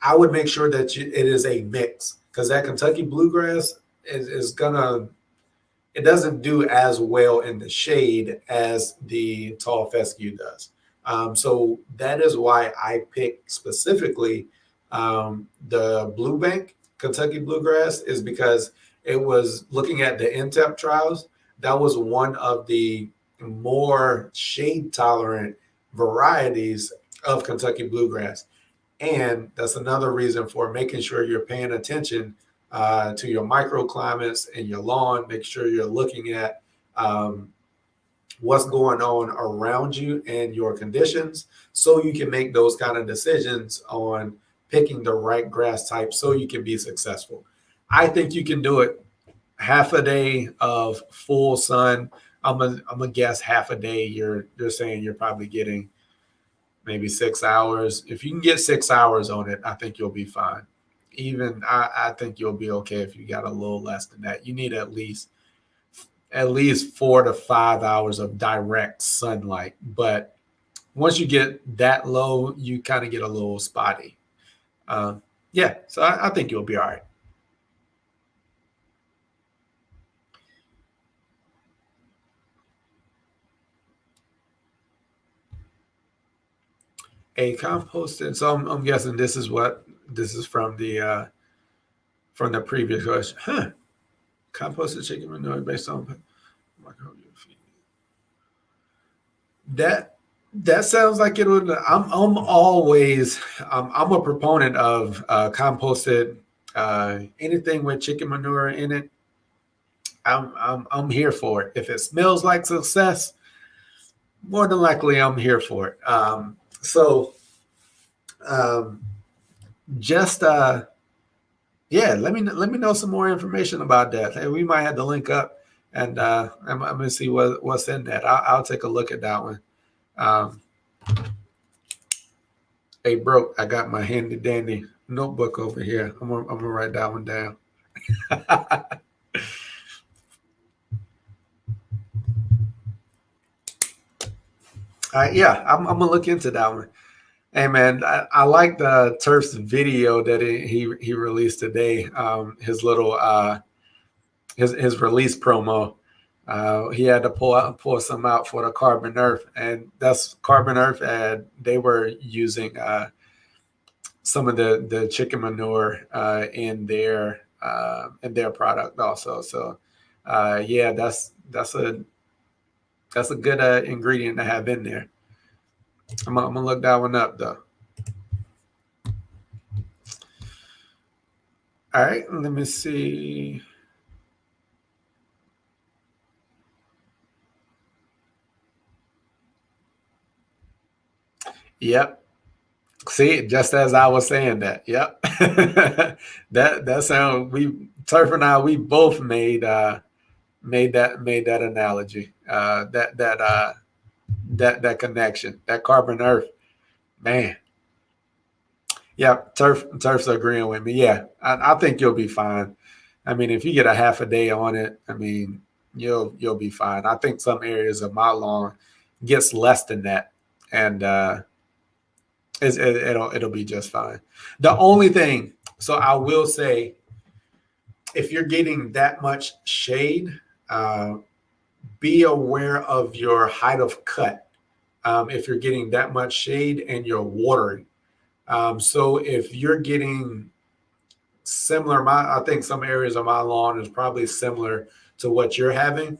I would make sure that it is a mix, because that Kentucky bluegrass is gonna, it doesn't do as well in the shade as the tall fescue does. So that is why I picked specifically the Blue Bank Kentucky bluegrass, is because it was looking at the NTEP trials. That was one of the more shade tolerant varieties of Kentucky bluegrass. And that's another reason for making sure you're paying attention to your microclimates and your lawn. Make sure you're looking at what's going on around you and your conditions, so you can make those kind of decisions on picking the right grass type so you can be successful. I think you can do it half a day of full sun. I'm a guess half a day. You're saying you're probably getting maybe 6 hours. If you can get 6 hours on it, I think you'll be fine. Even I think you'll be okay if you got a little less than that. You need at least 4 to 5 hours of direct sunlight. But once you get that low, you kind of get a little spotty. Yeah, so I think you'll be all right. A composted. So I'm guessing this is from the previous question. Huh? Composted chicken manure based on that. That sounds like it would. I'm always. I'm a proponent of composted. Anything with chicken manure in it, I'm here for it. If it smells like success, more than likely I'm here for it. So um, just yeah, let me know some more information about that. Hey, we might have to link up, and I'm gonna see what's in that. I'll take a look at that one. Um, hey, bro, I got my handy dandy notebook over here. I'm gonna write that one down. Yeah, I'm gonna look into that one. Hey man, I like the Turf's video that he released today. His little his release promo. He had to pull some out for the Carbon Earth, and that's Carbon Earth, and they were using some of the chicken manure in their product also. So yeah, that's a good ingredient to have in there. I'm gonna look that one up though. All right, let me see. Yep. See, just as I was saying that. Yep. that sound we Turf and I we both made that analogy. That connection. That Carbon Earth. Man. Yeah, Turf's agreeing with me. Yeah, I think you'll be fine. I mean, if you get a half a day on it, I mean, you'll be fine. I think some areas of my lawn gets less than that, and it'll be just fine. The only thing, so I will say, if you're getting that much shade, be aware of your height of cut. If you're getting that much shade and you're watering, so if you're getting similar, I think some areas of my lawn is probably similar to what you're having.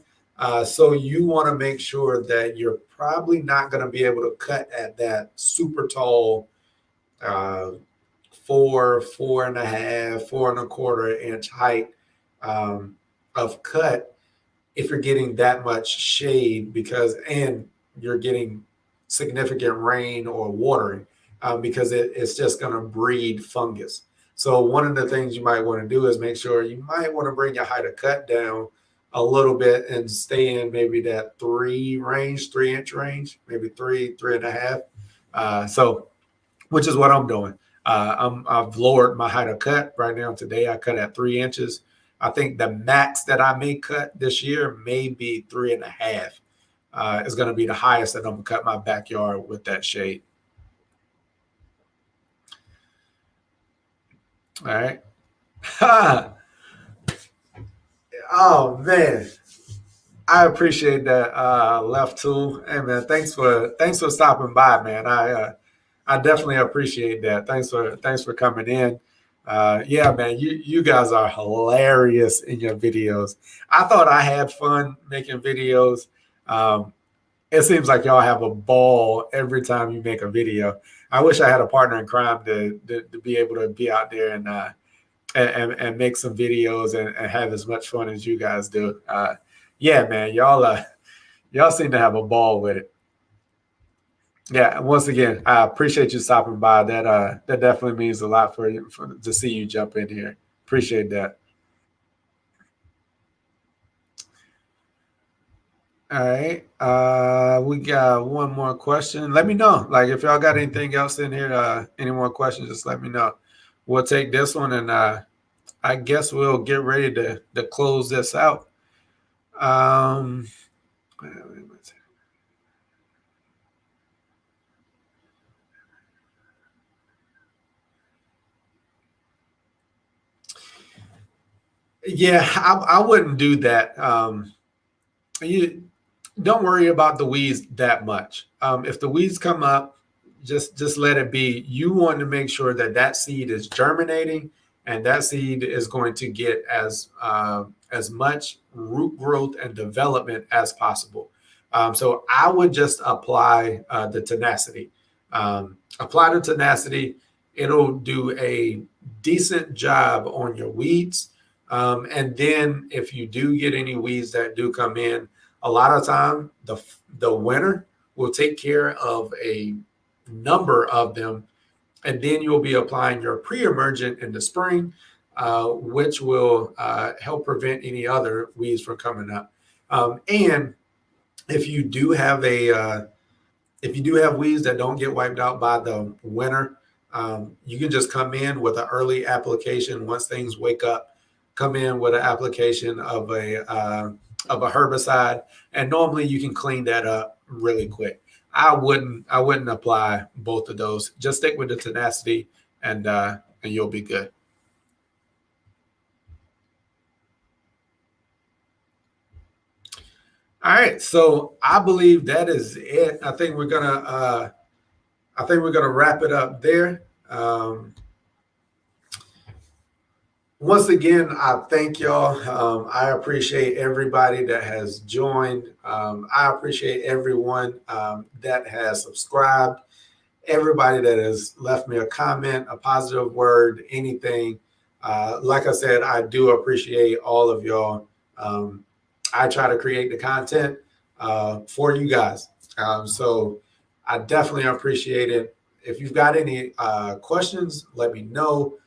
So you want to make sure that you're probably not going to be able to cut at that super tall, uh, 4.5, 4.25 inch height of cut if you're getting that much shade, and you're getting significant rain or watering, because it's just going to breed fungus. So one of the things you might want to do is make sure you might want to bring your height of cut down a little bit and stay in maybe that 3-inch range, maybe 3.5. So, which is what I'm doing. I've lowered my height of cut right now. Today I cut at 3 inches. I think the max that I may cut this year may be 3.5. Is going to be the highest that I'm going to cut my backyard with that shade. All right. Oh man, I appreciate that, left tool. Hey man, thanks for stopping by, man. I definitely appreciate that. Thanks for coming in. Yeah, man, you guys are hilarious in your videos. I thought I had fun making videos. Um, it seems like y'all have a ball every time you make a video. I wish I had a partner in crime to be able to be out there and make some videos and have as much fun as you guys do. Yeah, man, y'all seem to have a ball with it. Yeah, once again, I appreciate you stopping by. That definitely means a lot for you to see you jump in here. Appreciate that. All right. We got one more question. Let me know. Like if y'all got anything else in here, any more questions, just let me know. We'll take this one and I guess we'll get ready to close this out. Um, yeah, I wouldn't do that. You don't worry about the weeds that much. If the weeds come up, just let it be. You want to make sure that that seed is germinating, and that seed is going to get as much root growth and development as possible. So I would just apply the tenacity. Apply the tenacity. It'll do a decent job on your weeds. And then if you do get any weeds that do come in, a lot of time the winter will take care of a number of them, and then you'll be applying your pre-emergent in the spring, which will help prevent any other weeds from coming up. And if you do have weeds that don't get wiped out by the winter, you can just come in with an early application once things wake up. Come in with an application of a herbicide, and normally you can clean that up really quick. I wouldn't apply both of those. Just stick with the tenacity, and you'll be good. All right, so I believe that is it. I think we're gonna wrap it up there. Once again, I thank y'all. I appreciate everybody that has joined. I appreciate everyone that has subscribed, everybody that has left me a comment, a positive word, anything. Like I said, I do appreciate all of y'all. I try to create the content for you guys. So I definitely appreciate it. If you've got any questions, let me know,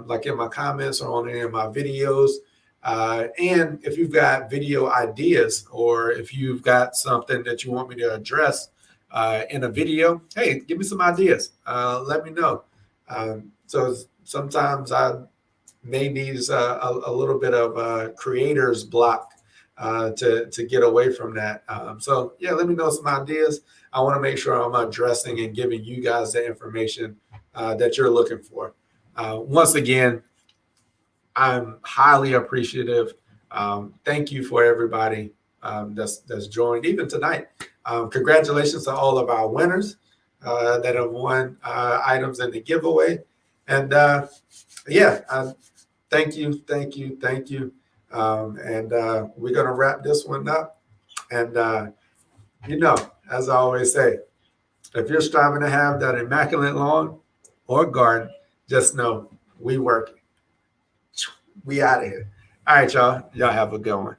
like in my comments or on any of my videos. And if you've got video ideas or if you've got something that you want me to address in a video, hey, give me some ideas. Let me know. So sometimes I may need a little bit of a creator's block to get away from that. So yeah, let me know some ideas. I want to make sure I'm addressing and giving you guys the information that you're looking for. Once again, I'm highly appreciative. Thank you for everybody that's joined, even tonight. Congratulations to all of our winners that have won items in the giveaway. And yeah, thank you, thank you, thank you. And we're going to wrap this one up. And, as I always say, if you're striving to have that immaculate lawn or garden, just know we working. We out of here. All right, y'all. Y'all have a good one.